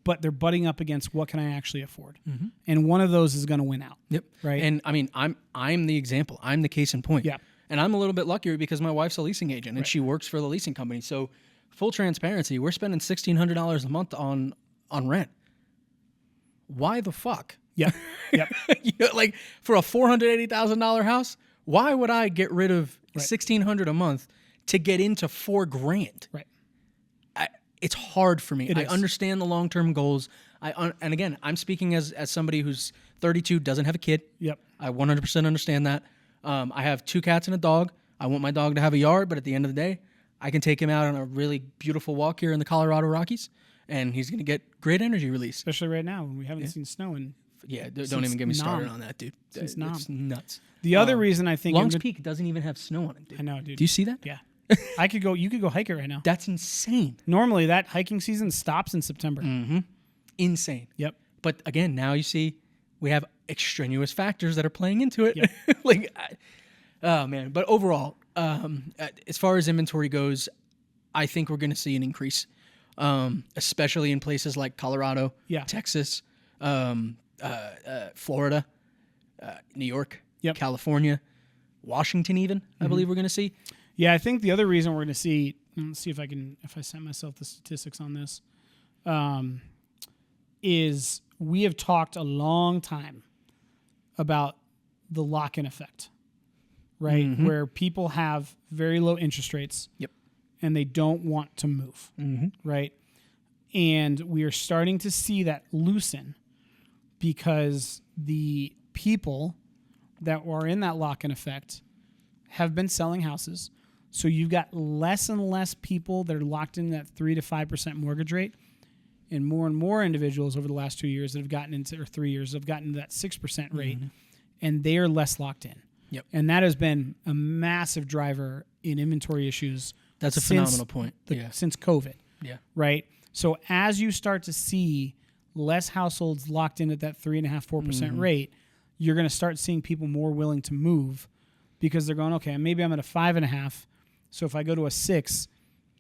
But they're butting up against what can I actually afford. And one of those is going to win out. Yep. Right. And I mean, I'm the example. I'm the case in point. Yeah. And I'm a little bit luckier because my wife's a leasing agent and she works for the leasing company. So full transparency, we're spending $1,600 a month on rent. Why the fuck? Yep. Yep. Like for a $480,000 house, why would I get rid of $1,600 a month to get into $4,000? Right. It's hard for me. I is. understand the long-term goals. And again, I'm speaking as somebody who's 32, doesn't have a kid. Yep. I 100% understand that. I have 2 cats and a dog. I want my dog to have a yard, but at the end of the day, I can take him out on a really beautiful walk here in the Colorado Rockies, and he's going to get great energy release. Especially right now when we haven't seen snow. Don't even get me started on that, dude. Since It's nuts. The other reason I think Longs Peak doesn't even have snow on it, dude. I know, dude. Do you see that? Yeah. You could go hike it right now. That's insane. Normally that hiking season stops in September. Insane. Yep. But again, now you see we have extraneous factors that are playing into it. Yep. Oh man. But overall, as far as inventory goes, I think we're going to see an increase, especially in places like Colorado, Texas, Florida, New York, California, Washington even, I believe we're going to see. Yeah, I think the other reason we're going to see, let's see if I sent myself the statistics on this, is we have talked a long time about the lock-in effect, right? Where people have very low interest rates. Yep. And they don't want to move, right? And we are starting to see that loosen because the people that were in that lock-in effect have been selling houses. So you've got less and less people that are locked in that 3 to 5% mortgage rate, and more individuals over the last 2 years that have gotten into, or 3 years, have gotten to that 6% rate, and they are less locked in. Yep. And that has been a massive driver in inventory issues. That's a phenomenal point. Since COVID. Yeah. Right? So as you start to see less households locked in at that 3.5-4% rate, you're going to start seeing people more willing to move because they're going, okay, maybe I'm at a 5.5. So if I go to a 6,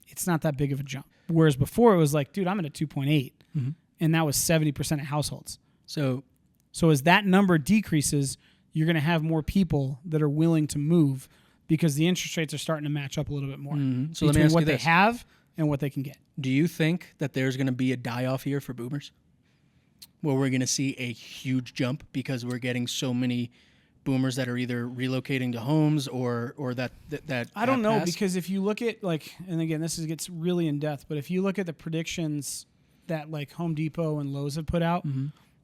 it's not that big of a jump. Whereas before it was like, dude, I'm at a 2.8. And that was 70% of households. So as that number decreases, you're going to have more people that are willing to move because the interest rates are starting to match up a little bit more. So let me ask what you they this. have and what they can get. Do you think that there's going to be a die-off year for boomers? Where we're going to see a huge jump because we're getting so many boomers that are either relocating to homes or that I don't know, passed? because if you look at and again, gets really in depth, but if you look at the predictions that Home Depot and Lowe's have put out,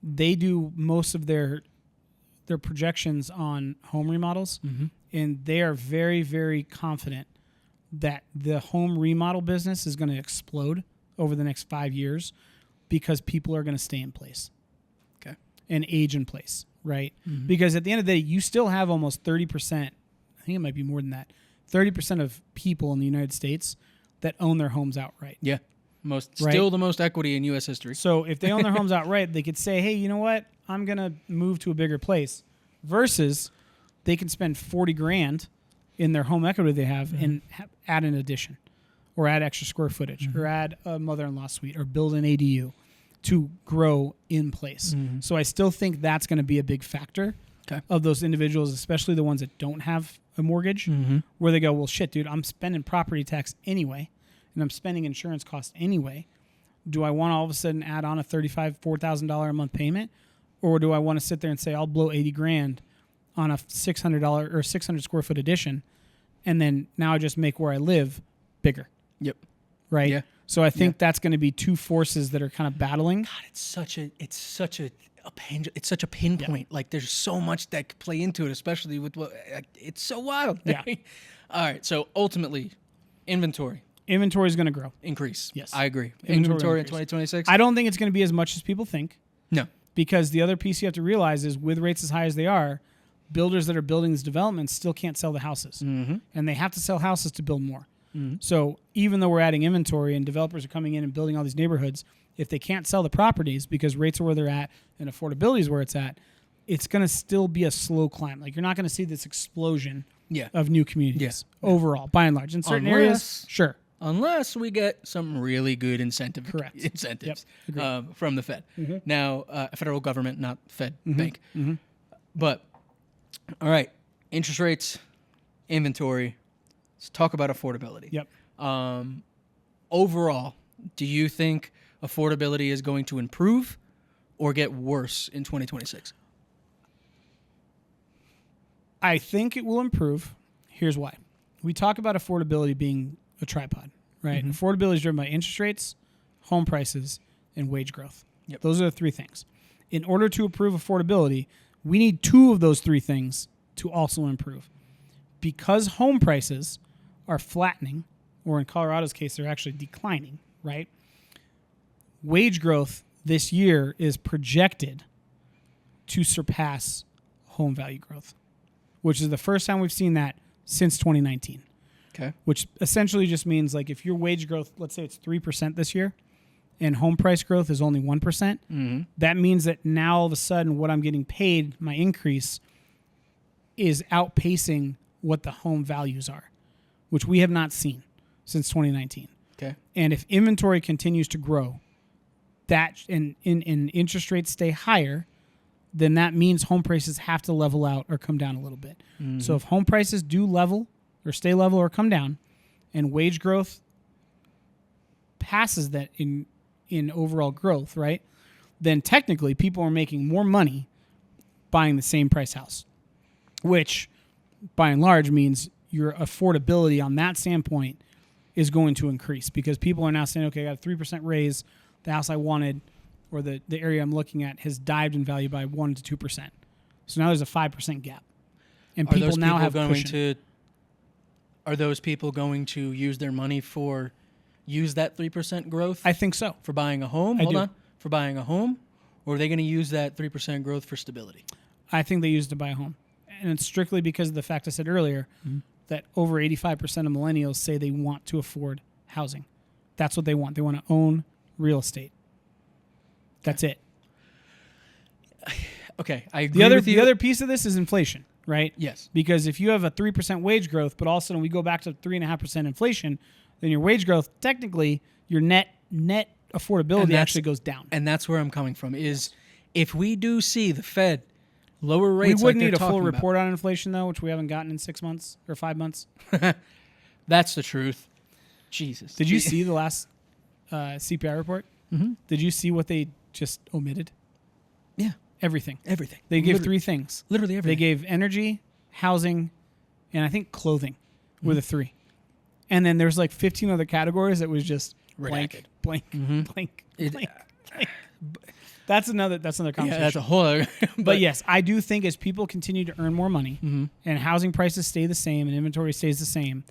they do most of their their projections on home remodels, and they are very, very confident that the home remodel business is going to explode over the next 5 years because people are going to stay in place. Okay. And age in place, right? Because at the end of the day, you still have almost 30%, I think it might be more than that, 30% of people in the United States that own their homes outright. Yeah. Still the most equity in U.S. history. So if they own their homes outright, they could say, hey, you know what? I'm going to move to a bigger place. Versus they can spend $40,000 in their home equity they have and add an addition or add extra square footage or add a mother-in-law suite or build an ADU to grow in place. So I still think that's going to be a big factor of those individuals, especially the ones that don't have a mortgage, where they go, well, shit, dude, I'm spending property tax anyway, and I'm spending insurance costs anyway. Do I want to all of a sudden add on a $4,000 a month payment, or do I want to sit there and say I'll blow $80,000 on a $600 or 600 square foot addition, and then now I just make where I live bigger? Yep. Right. Yeah. So I think that's going to be two forces that are kind of battling. God, it's such a pinpoint. Like there's so much that could play into it, especially with it's so wild. Yeah. All right. So ultimately, inventory is going to grow. Increase. Yes. I agree. Inventory in increase. 2026. I don't think it's going to be as much as people think. No. Because the other piece you have to realize is with rates as high as they are, builders that are building these developments still can't sell the houses. And they have to sell houses to build more. So even though we're adding inventory and developers are coming in and building all these neighborhoods, if they can't sell the properties because rates are where they're at and affordability is where it's at, it's going to still be a slow climb. Like you're not going to see this explosion of new communities overall, by and large. In certain areas, sure. Unless we get some really good incentives from the Fed. Now, federal government, not Fed bank. But, all right, interest rates, inventory. Let's talk about affordability. Yep. Overall, do you think affordability is going to improve or get worse in 2026? I think it will improve. Here's why. We talk about affordability being a tripod, right? Affordability is driven by interest rates, home prices, and wage growth. Yep. Those are the three things. In order to improve affordability, we need two of those three things to also improve. Because home prices are flattening, or in Colorado's case, they're actually declining, right? Wage growth this year is projected to surpass home value growth, which is the first time we've seen that since 2019. Okay. Which essentially just means like if your wage growth, let's say it's 3% this year, and home price growth is only 1%, that means that now all of a sudden what I'm getting paid, my increase, is outpacing what the home values are, which we have not seen since 2019. Okay. And if inventory continues to grow, that and interest rates stay higher, then that means home prices have to level out or come down a little bit. So if home prices do level or stay level or come down, and wage growth passes that in overall growth, right? Then technically people are making more money buying the same price house, which by and large means your affordability on that standpoint is going to increase because people are now saying, okay, I got a 3% raise. The house I wanted or the area I'm looking at has dived in value by 1 to 2%. So now there's a 5% gap. And people now have cushion. Are those people going to use their money use that 3% growth? I think so. For buying a home? For buying a home? Or are they going to use that 3% growth for stability? I think they use it to buy a home. And it's strictly because of the fact I said earlier that over 85% of millennials say they want to afford housing. That's what they want. They want to own real estate. That's it. Okay, I agree with you. The other piece of this is inflation, right? Yes. Because if you have a 3% wage growth, but all of a sudden we go back to 3.5% inflation, then your wage growth, technically, your net affordability actually goes down. And that's where I'm coming from, is if we do see the Fed lower rates. We would need a full report on inflation, though, which we haven't gotten in 6 months or 5 months. That's the truth. Jesus. Did you see the last CPI report? Did you see what they just omitted? Yeah. Everything. They gave three things. Literally everything. They gave energy, housing, and I think clothing were the three. And then there's like 15 other categories that was just blank. That's another conversation. Yeah, that's a whole other. But yes, I do think as people continue to earn more money Mm-hmm. and housing prices stay the same and inventory stays the same,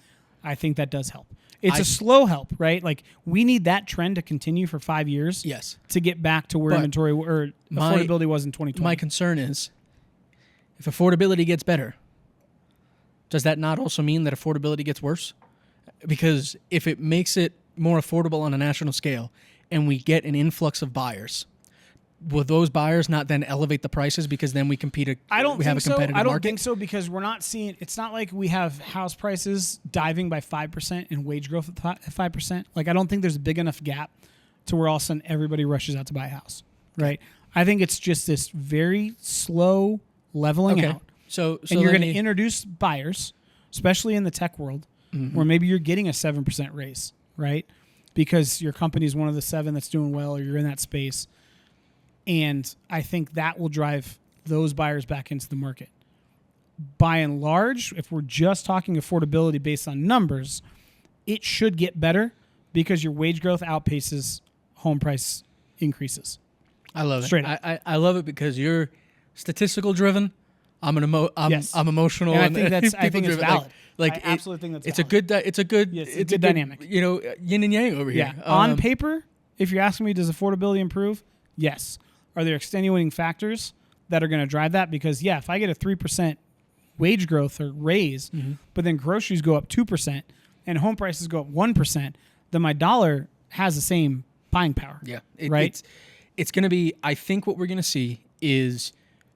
I think that does help. It's a slow help, right? Like we need that trend to continue for 5 years. Yes. To get back to where But inventory or affordability was in 2020. My concern is, if affordability gets better, does that not also mean that affordability gets worse? Because if it makes it more affordable on a national scale and we get an influx of buyers, will those buyers not then elevate the prices because then we compete? I don't have a think so. competitive I don't market? think so because we're not seeing. It's not like we have house prices diving by 5% and wage growth at 5%. Like I don't think there's a big enough gap to where all of a sudden everybody rushes out to buy a house, right? I think it's just this very slow leveling out. So And you're going to introduce buyers, especially in the tech world, where maybe you're getting a 7% raise, right? Because your company is one of the 7 that's doing well, or you're in that space. And I think that will drive those buyers back into the market. By and large, if we're just talking affordability based on numbers, it should get better because your wage growth outpaces home price increases. I love it. Straight up. I love it because you're statistical driven. I'm emotional. And I think that's I think it's people-driven. valid. Like I absolutely think that's it's valid. a good Yes, it's a good dynamic. You know, yin and yang over here. Yeah. On paper, if you're asking me, does affordability improve? Yes. Are there extenuating factors that are going to drive that? Because, yeah, if I get a 3% wage growth or raise, but then groceries go up 2% and home prices go up 1%, then my dollar has the same buying power. Yeah. Right? It's going to be, I think what we're going to see is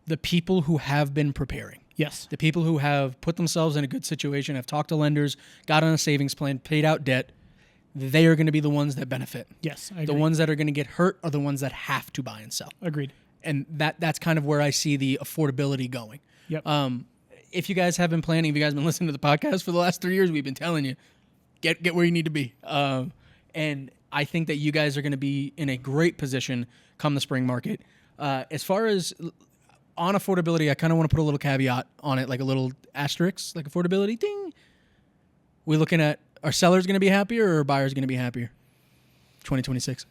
the people who have been preparing. Yes. The people who have put themselves in a good situation, have talked to lenders, got on a savings plan, paid out debt, they are going to be the ones that benefit. Yes, I agree. The ones that are going to get hurt are the ones that have to buy and sell. Agreed. And that's kind of where I see the affordability going. Yep. If you guys have been planning, if you guys have been listening to the podcast for the last 3 years, we've been telling you, get where you need to be. And I think that you guys are going to be in a great position come the spring market. As far as on affordability, I kind of want to put a little caveat on it, like a little asterisk, like affordability, ding. We're looking at, are sellers going to be happier or are buyers going to be happier? 2026.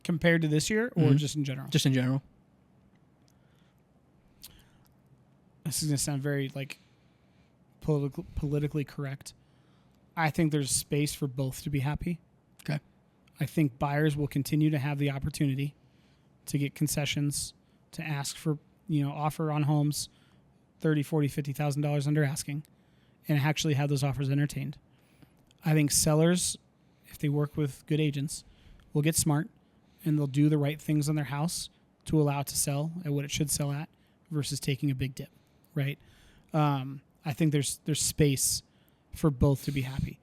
Compared to this year or just in general? Just in general. This is going to sound very like politically correct. I think there's space for both to be happy. Okay. I think buyers will continue to have the opportunity to get concessions, to ask for, offer on homes $30,000, $40,000, $50,000 under asking, and actually have those offers entertained. I think sellers, if they work with good agents, will get smart and they'll do the right things on their house to allow it to sell at what it should sell at versus taking a big dip, right? I think there's space for both to be happy.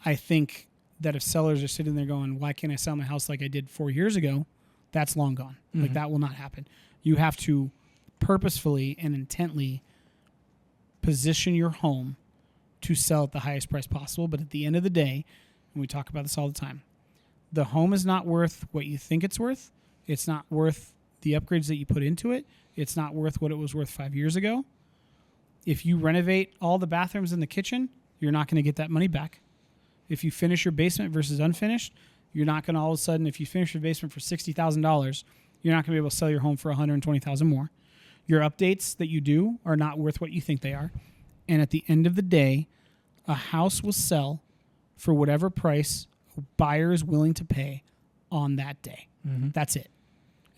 I think that if sellers are sitting there going, why can't I sell my house like I did 4 years ago? That's long gone. Like that will not happen. You have to purposefully and intently position your home to sell at the highest price possible. But at the end of the day, and we talk about this all the time, the home is not worth what you think it's worth. It's not worth the upgrades that you put into it. It's not worth what it was worth 5 years ago. If you renovate all the bathrooms in the kitchen, you're not going to get that money back. If you finish your basement versus unfinished, you're not going to all of a sudden, if you finish your basement for $60,000, you're not going to be able to sell your home for $120,000 more. Your updates that you do are not worth what you think they are. And at the end of the day, a house will sell for whatever price a buyer is willing to pay on that day. That's it.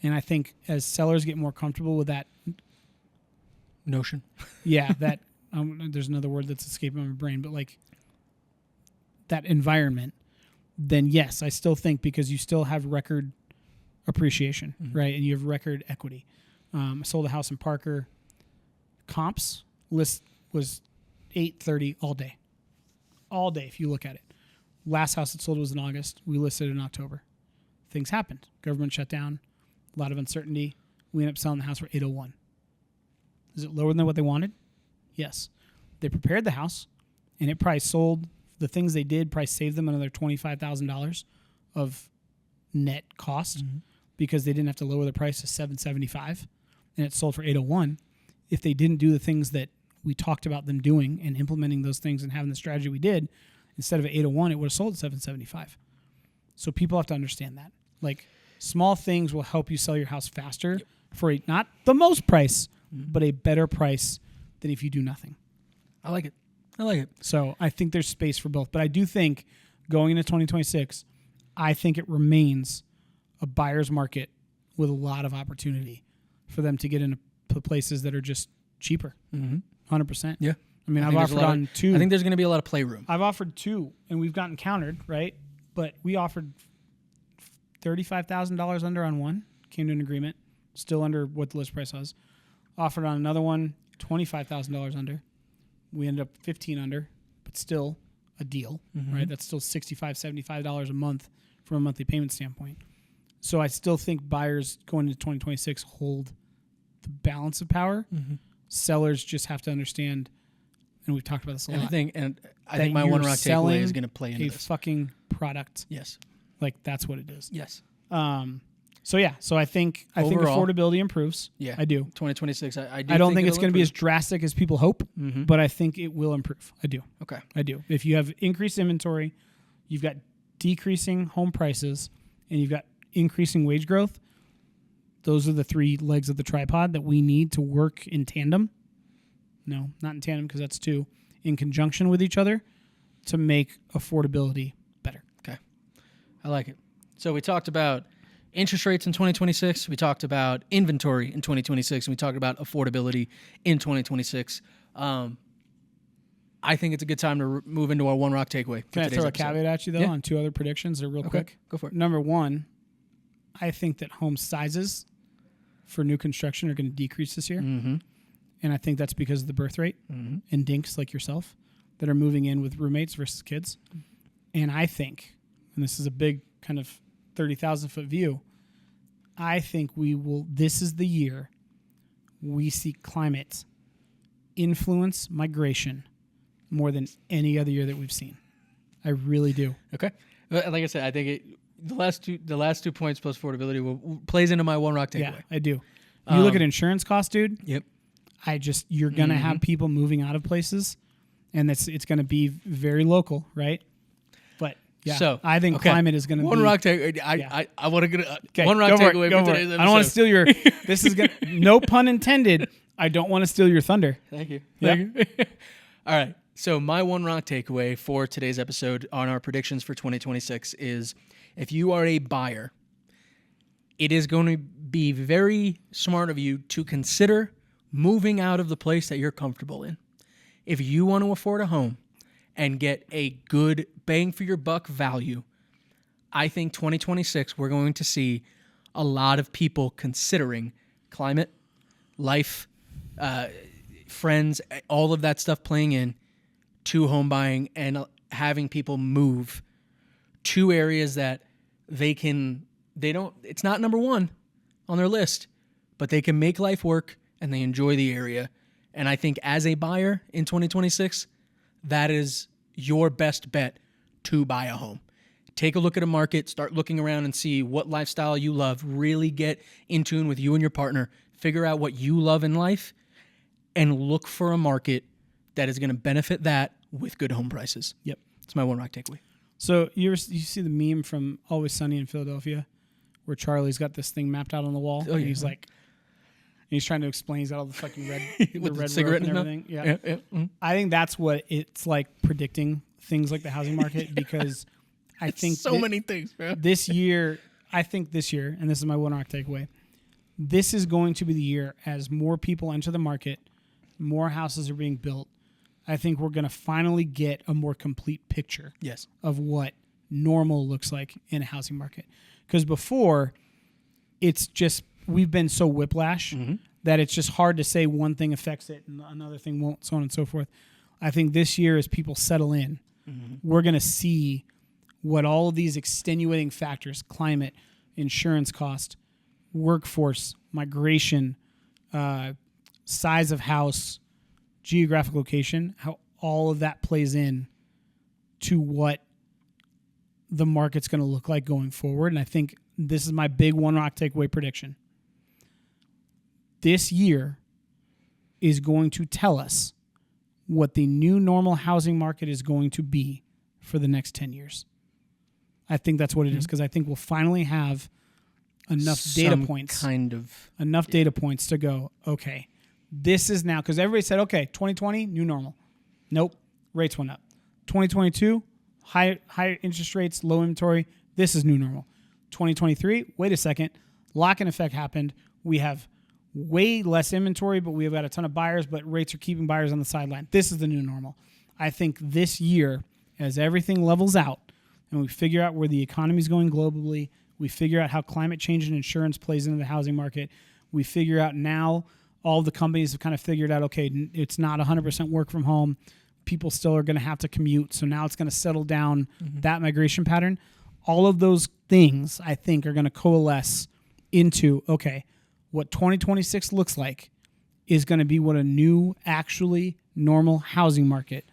And I think as sellers get more comfortable with that Notion. yeah, that there's another word that's escaping my brain, but like that environment, then yes, I still think because you still have record appreciation, right? And you have record equity. I sold a house in Parker. Comps list was 830 all day. All day, if you look at it. Last house that sold was in August. We listed in October. Things happened. Government shut down. A lot of uncertainty. We ended up selling the house for 801. Is it lower than what they wanted? Yes. They prepared the house, and it probably sold. The things they did probably saved them another $25,000 of net cost because they didn't have to lower the price to $775, and it sold for $801. If they didn't do the things that we talked about them doing and implementing those things and having the strategy we did, instead of $801, it would have sold at $775. So people have to understand that. Like small things will help you sell your house faster for not the most price, but a better price than if you do nothing. I like it. So I think there's space for both. But I do think going into 2026, I think it remains a buyer's market with a lot of opportunity for them to get into places that are just cheaper. 100%. Yeah. I mean, I've offered on 2. I think there's going to be a lot of playroom. I've offered 2, and we've gotten countered, right? But we offered $35,000 under on one, came to an agreement, still under what the list price was. Offered on another one, $25,000 under. We ended up 15 under, but still a deal, right? That's still $65, $75 a month from a monthly payment standpoint. So I still think buyers going into 2026 hold the balance of power. Sellers just have to understand, and we've talked about this a lot. I think my one rock takeaway is going to play into a this. fucking product. Yes. Like that's what it is. Yes. So I think Overall, affordability improves. Yeah. I do. 2026. I don't think it's going to be as drastic as people hope, but I think it will improve. I do. Okay. I do. If you have increased inventory, you've got decreasing home prices, and you've got increasing wage growth, those are the 3 legs of the tripod that we need to work in tandem. No, not in tandem because that's 2. In conjunction with each other to make affordability better. Okay. I like it. So we talked about interest rates in 2026. We talked about inventory in 2026. And we talked about affordability in 2026. I think it's a good time to move into our one rock takeaway. Can I throw a caveat at you, though, on 2 other predictions that are real quick? Go for it. Number 1, I think that home sizes for new construction are going to decrease this year. And I think that's because of the birth rate and dinks like yourself that are moving in with roommates versus kids. And I think, and this is a big kind of 30,000-foot view, I think this is the year we see climate influence migration more than any other year that we've seen. I really do. Okay. Like I said, I think the last two points plus affordability plays into my one rock takeaway. Yeah, I do. You look at insurance costs, dude. Yep. You're going to have people moving out of places, and it's going to be very local, right? But yeah, so I think climate is going to be one rock takeaway. I want to get one rock takeaway for today's episode. I don't want to steal your. This is going no pun intended. I don't want to steal your thunder. Thank you. Thank you. All right. So my one rock takeaway for today's episode on our predictions for 2026 is if you are a buyer, it is going to be very smart of you to consider moving out of the place that you're comfortable in. If you want to afford a home and get a good bang for your buck value, I think 2026 we're going to see a lot of people considering climate, life, friends, all of that stuff playing in to home buying and having people move to areas that it's not number 1 on their list, but they can make life work and they enjoy the area. And I think as a buyer in 2026, that is your best bet to buy a home. Take a look at a market, start looking around and see what lifestyle you love, really get in tune with you and your partner, figure out what you love in life, and look for a market that is going to benefit that with good home prices. Yep. It's my one rock takeaway. So you see the meme from Always Sunny in Philadelphia where Charlie's got this thing mapped out on the wall. And he's like, he's trying to explain he's got all the fucking red, with the red cigarette and in his everything. Yeah. Mm-hmm. I think that's what it's like predicting things like the housing market because I think many things, bro. This year, and this is my one rock takeaway, this is going to be the year as more people enter the market, more houses are being built. I think we're going to finally get a more complete picture of what normal looks like in a housing market. Because before, it's just, we've been so whiplash that it's just hard to say one thing affects it and another thing won't, so on and so forth. I think this year, as people settle in, we're going to see what all of these extenuating factors, climate, insurance cost, workforce, migration, size of house, geographic location, how all of that plays in to what the market's going to look like going forward. And I think this is my big one rock takeaway prediction. This year is going to tell us what the new normal housing market is going to be for the next 10 years. I think that's what it is, because I think we'll finally have enough data points to go, okay, this is now, because everybody said, okay, 2020, new normal. Nope, rates went up. 2022, high interest rates, low inventory, this is new normal. 2023, wait a second, lock-in effect happened. We have way less inventory, but we have got a ton of buyers, but rates are keeping buyers on the sideline. This is the new normal. I think this year, as everything levels out and we figure out where the economy is going globally, we figure out how climate change and insurance plays into the housing market, we figure out now all the companies have kind of figured out, okay, it's not 100% work from home. People still are going to have to commute. So now it's going to settle down that migration pattern. All of those things, I think, are going to coalesce into, okay, what 2026 looks like is going to be what a new, actually normal housing market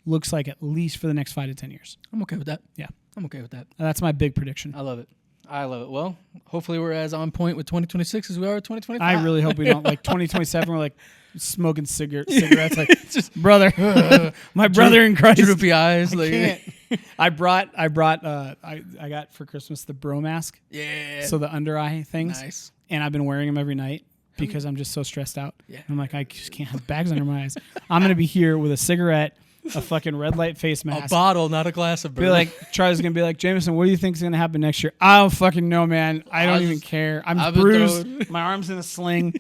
looks like, at least for the next 5 to 10 years. I'm okay with that. Yeah. I'm okay with that. That's my big prediction. I love it. Well, hopefully we're as on point with 2026 as we are with 2025. I really hope we don't. Like 2027, we're like ssmoking cigarettes. Like, just, brother, my brother in Christ. Droopy eyes. I got for Christmas the bro mask. Yeah. So the under eye things. Nice. And I've been wearing them every night because I'm just so stressed out. Yeah. I'm like, I just can't have bags under my eyes. I'm going to be here with a cigarette, a fucking red light face mask. A bottle, not a glass of bourbon. Be like, Charlie's going to be like, Jameson, what do you think is going to happen next year? I don't fucking know, man. I don't even care. I'm bruised. My arm's in a sling.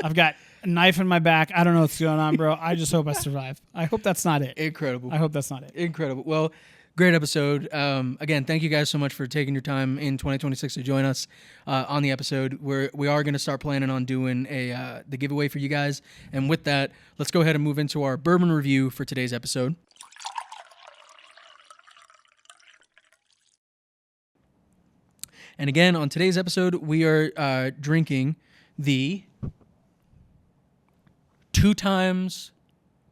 I've got a knife in my back. I don't know what's going on, bro. I just hope I survive. I hope that's not it. Incredible. I hope that's not it. Incredible. Well, great episode. Again, thank you guys so much for taking your time in 2026 to join us on the episode. We are going to start planning on doing the giveaway for you guys. And with that, let's go ahead and move into our bourbon review for today's episode. And again, on today's episode, we are drinking the two times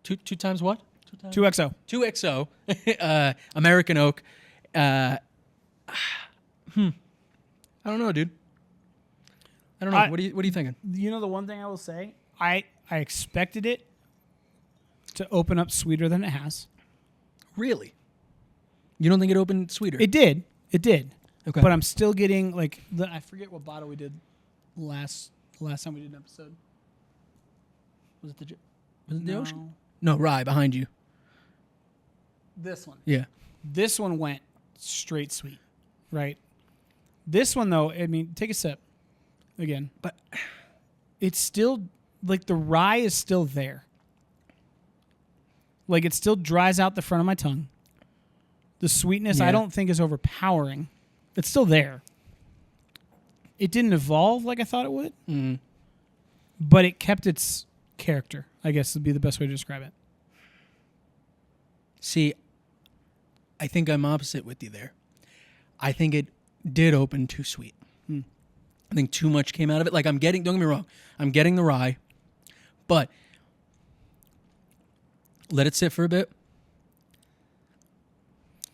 what? 2XO. 2XO American Oak. I don't know, dude. I don't know. What are you thinking? You know, the one thing I will say, I expected it to open up sweeter than it has. Really? You don't think it opened sweeter? It did. Okay. But I'm still getting like I forget what bottle we did last time we did an episode. Was it the Ocean? No, rye behind you. This one. Yeah. This one went straight sweet, right? This one, though, I mean, take a sip again. But it's still, like, the rye is still there. Like, it still dries out the front of my tongue. The sweetness, I don't think, is overpowering. It's still there. It didn't evolve like I thought it would. Mm. But it kept its character, I guess would be the best way to describe it. See, I think I'm opposite with you there. I think it did open too sweet. I think too much came out of it. Like, don't get me wrong, I'm getting the rye, but let it sit for a bit.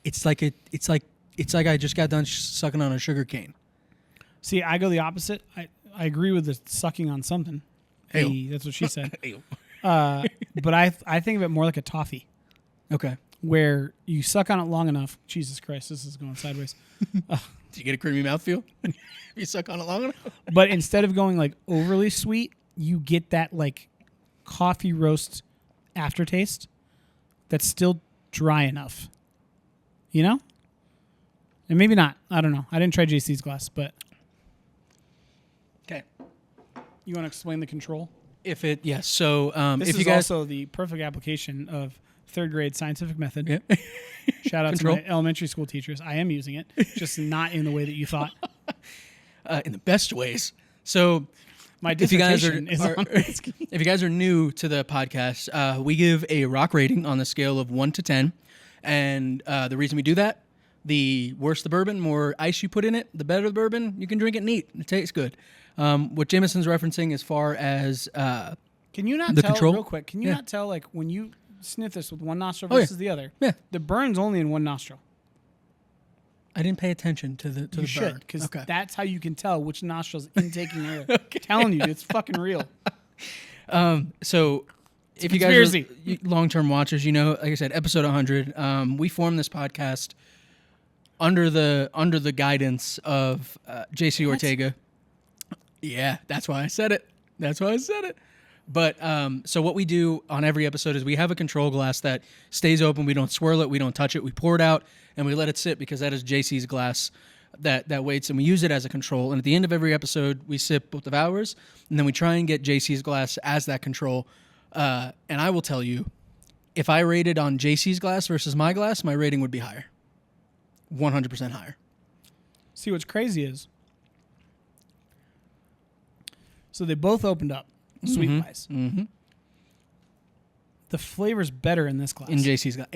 It's like I just got done sucking on a sugar cane. See, I go the opposite. I agree with the sucking on something. Hey, that's what she said. But I think of it more like a toffee. Okay. Where you suck on it long enough. Jesus Christ, this is going sideways. Do you get a creamy mouthfeel? You suck on it long enough? But instead of going like overly sweet, you get that like coffee roast aftertaste that's still dry enough. You know? And maybe not. I don't know. I didn't try JC's glass, but... Okay. You want to explain the control? Yes. So this if is you guys... also the perfect application of third grade scientific method. Yeah. Shout out to my elementary school teachers. I am using it, just not in the way that you thought. In the best ways. So my dissertation if you guys are new to the podcast, we give a rock rating on the scale of 1 to 10. And the reason we do that, the worse the bourbon, more ice you put in it, the better the bourbon. You can drink it neat. It tastes good. What Jameson's referencing as far as can you not the tell control? Real quick? Can you not tell like when you sniff this with one nostril versus the other? Yeah, the burn's only in one nostril. I didn't pay attention to the you burn. should, because that's how you can tell which nostril's intaking air. Telling you, it's fucking real. So if you guys are long-term watchers, you know, like I said, episode 100, we formed this podcast under the guidance of JC Ortega. Yeah, that's why I said it. But so what we do on every episode is we have a control glass that stays open. We don't swirl it. We don't touch it. We pour it out and we let it sit because that is JC's glass that waits, and we use it as a control. And at the end of every episode, we sip both of ours, and then we try and get JC's glass as that control. And I will tell you, if I rated on JC's glass versus my glass, my rating would be higher. 100% higher. See, what's crazy is, so they both opened up, sweet-wise. Mm-hmm. The flavor's better in this glass. In JC's glass.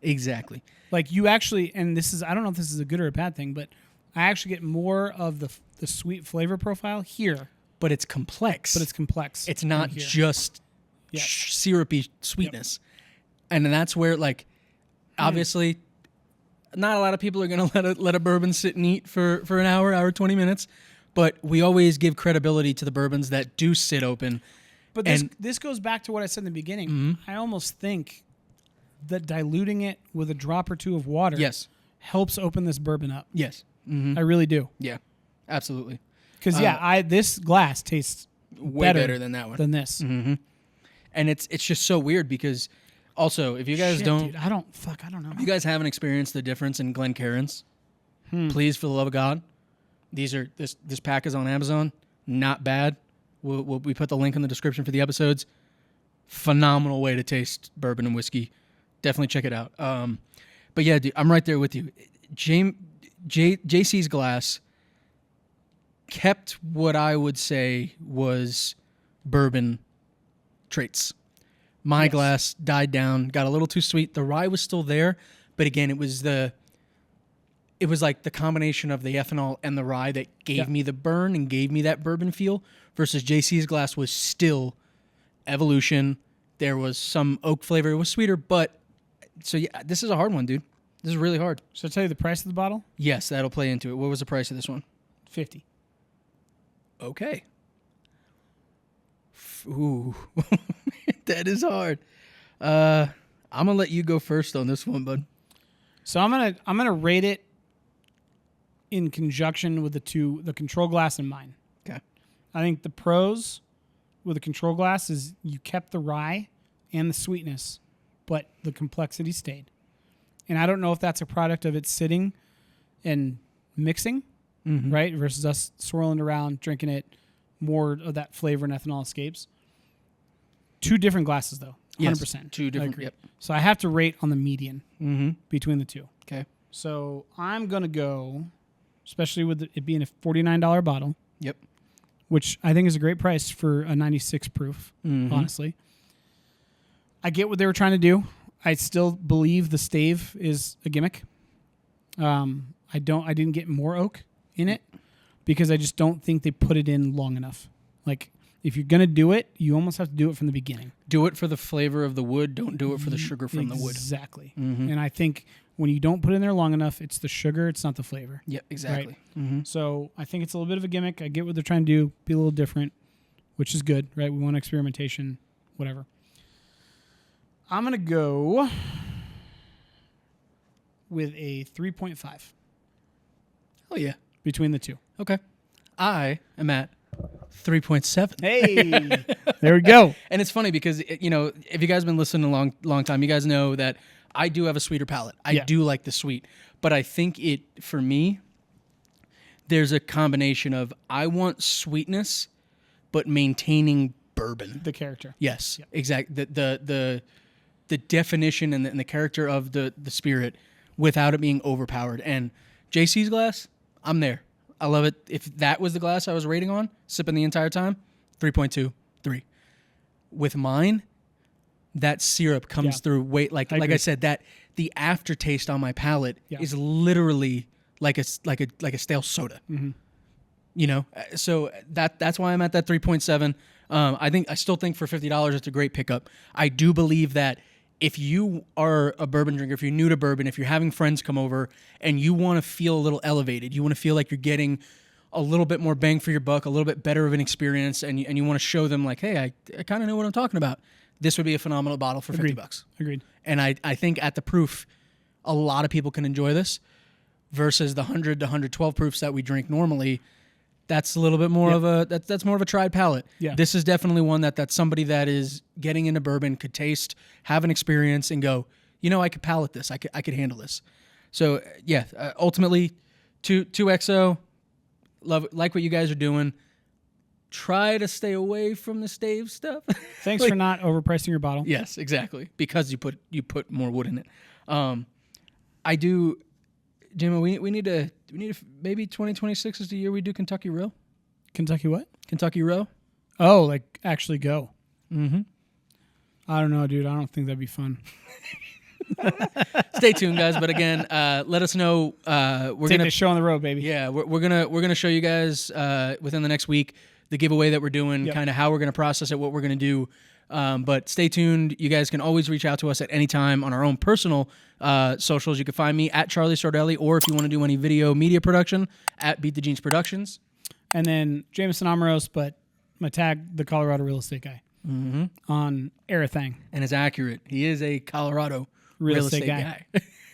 Exactly. Like you actually, and this is, I don't know if this is a good or a bad thing, but I actually get more of the sweet flavor profile here. But it's complex. It's not just syrupy sweetness. Yep. And that's where, like, obviously, not a lot of people are going to let a bourbon sit and eat for an hour, 20 minutes. But we always give credibility to the bourbons that do sit open. But this goes back to what I said in the beginning. Mm-hmm. I almost think that diluting it with a drop or two of water helps open this bourbon up. Yes. Mm-hmm. I really do. Yeah, absolutely. Because, this glass tastes way better than that one. Than this. Mm-hmm. And it's just so weird because also, if you guys don't... Dude, I don't know. If you guys haven't experienced the difference in Glencairns, please, for the love of God, this pack is on Amazon. Not bad. We put the link in the description for the episodes. Phenomenal way to taste bourbon and whiskey. Definitely check it out. But yeah, dude, I'm right there with you. JC's glass kept what I would say was bourbon traits. My glass died down, got a little too sweet. The rye was still there, but again, it was like the combination of the ethanol and the rye that gave me the burn and gave me that bourbon feel, versus JC's glass was still evolution. There was some oak flavor. It was sweeter, but so yeah, this is a hard one, dude. This is really hard. Should I tell you the price of the bottle? Yes, that'll play into it. What was the price of this one? $50. Okay. Ooh, that is hard. I'm gonna let you go first on this one, bud. So I'm gonna rate it in conjunction with the control glass and mine. Okay. I think the pros with the control glass is you kept the rye and the sweetness, but the complexity stayed. And I don't know if that's a product of it sitting and mixing, right? Versus us swirling around, drinking it, more of that flavor and ethanol escapes. Two different glasses, though. 100%. Yes, two different. Yep. So I have to rate on the median between the two. Okay. So I'm going to go, especially with it being a $49 bottle. Yep. Which I think is a great price for a 96 proof, honestly. I get what they were trying to do. I still believe the stave is a gimmick. I didn't get more oak in it because I just don't think they put it in long enough. Like, if you're going to do it, you almost have to do it from the beginning. Do it for the flavor of the wood. Don't do it for the sugar from the wood. Exactly. And I think when you don't put it in there long enough, it's the sugar, it's not the flavor. Yep, exactly. Right? So I think it's a little bit of a gimmick. I get what they're trying to do, be a little different, which is good, right? We want experimentation, whatever. I'm going to go with a 3.5. Oh, yeah. Between the two. Okay. I am at 3.7. Hey, there we go. And it's funny because, if you guys have been listening a long time, you guys know that I do have a sweeter palate. I do like the sweet. But I think for me, there's a combination of I want sweetness, but maintaining bourbon. The character. Yes, exactly. The definition and the character of the spirit without it being overpowered. And JC's glass, I'm there. I love it. If that was the glass I was rating on, sipping the entire time, 3.2, 3. With mine, that syrup comes through like I said, that the aftertaste on my palate is literally like a stale soda. So that's why I'm at that 3.7. I still think for $50 it's a great pickup. I do believe that if you are a bourbon drinker, if you're new to bourbon, if you're having friends come over and you want to feel a little elevated, you want to feel like you're getting a little bit more bang for your buck, a little bit better of an experience, and you want to show them like, hey, I kind of know what I'm talking about, this would be a phenomenal bottle for $50. Agreed. And I think at the proof, a lot of people can enjoy this versus the 100 to 112 proofs that we drink normally. That's a little bit more of a that's more of a tried palate. Yeah. This is definitely one that's somebody that is getting into bourbon could taste, have an experience, and go, I could palate this. I could handle this. So ultimately, 2XO, love like what you guys are doing. Try to stay away from the stave stuff. Thanks for not overpricing your bottle. Yes, exactly, because you put more wood in it. I do. Jimmy, we need to maybe 2026 is the year we do Kentucky Row. Kentucky what? Kentucky Row. Oh, like actually go. Mm-hmm. I don't know, dude. I don't think that'd be fun. Stay tuned, guys. But again, let us know. We're Take gonna the show on the road, baby. Yeah, we're gonna show you guys within the next week the giveaway that we're doing, kind of how we're gonna process it, what we're gonna do. But stay tuned. You guys can always reach out to us at any time on our own personal socials. You can find me at Charlie Sardelli, or if you want to do any video media production, at Beat the Jeans Productions. And then Jameson Amoros, but my tag, the Colorado real estate guy, on Arathang. And it's accurate. He is a Colorado real estate guy.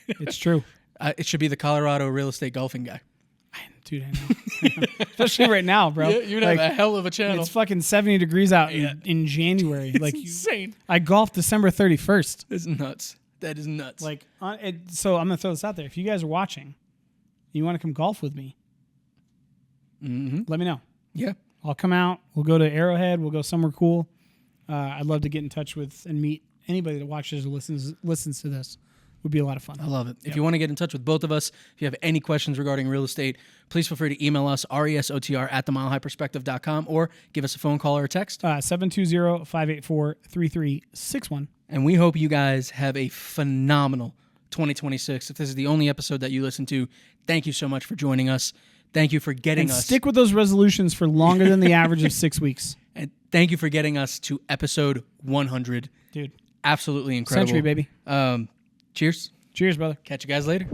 It's true. It should be the Colorado real estate golfing guy. Dude, I know. Especially right now, bro. Yeah, you'd have a hell of a channel. It's fucking 70 degrees out in January. It's like insane. I golfed December 31st. It's nuts. That is nuts. Like, so I'm gonna throw this out there. If you guys are watching, you want to come golf with me, let me know. Yeah, I'll come out. We'll go to Arrowhead. We'll go somewhere cool. I'd love to get in touch with and meet anybody that watches or listens to this. Would be a lot of fun. I love it. If you want to get in touch with both of us, if you have any questions regarding real estate, please feel free to email us, resotr@themilehighperspective.com, or give us a phone call or a text. 720-584-3361. And we hope you guys have a phenomenal 2026. If this is the only episode that you listen to, thank you so much for joining us. Thank you for getting us. Stick with those resolutions for longer than the average of 6 weeks. And thank you for getting us to episode 100. Dude. Absolutely incredible. Century, baby. Cheers. Cheers, brother. Catch you guys later.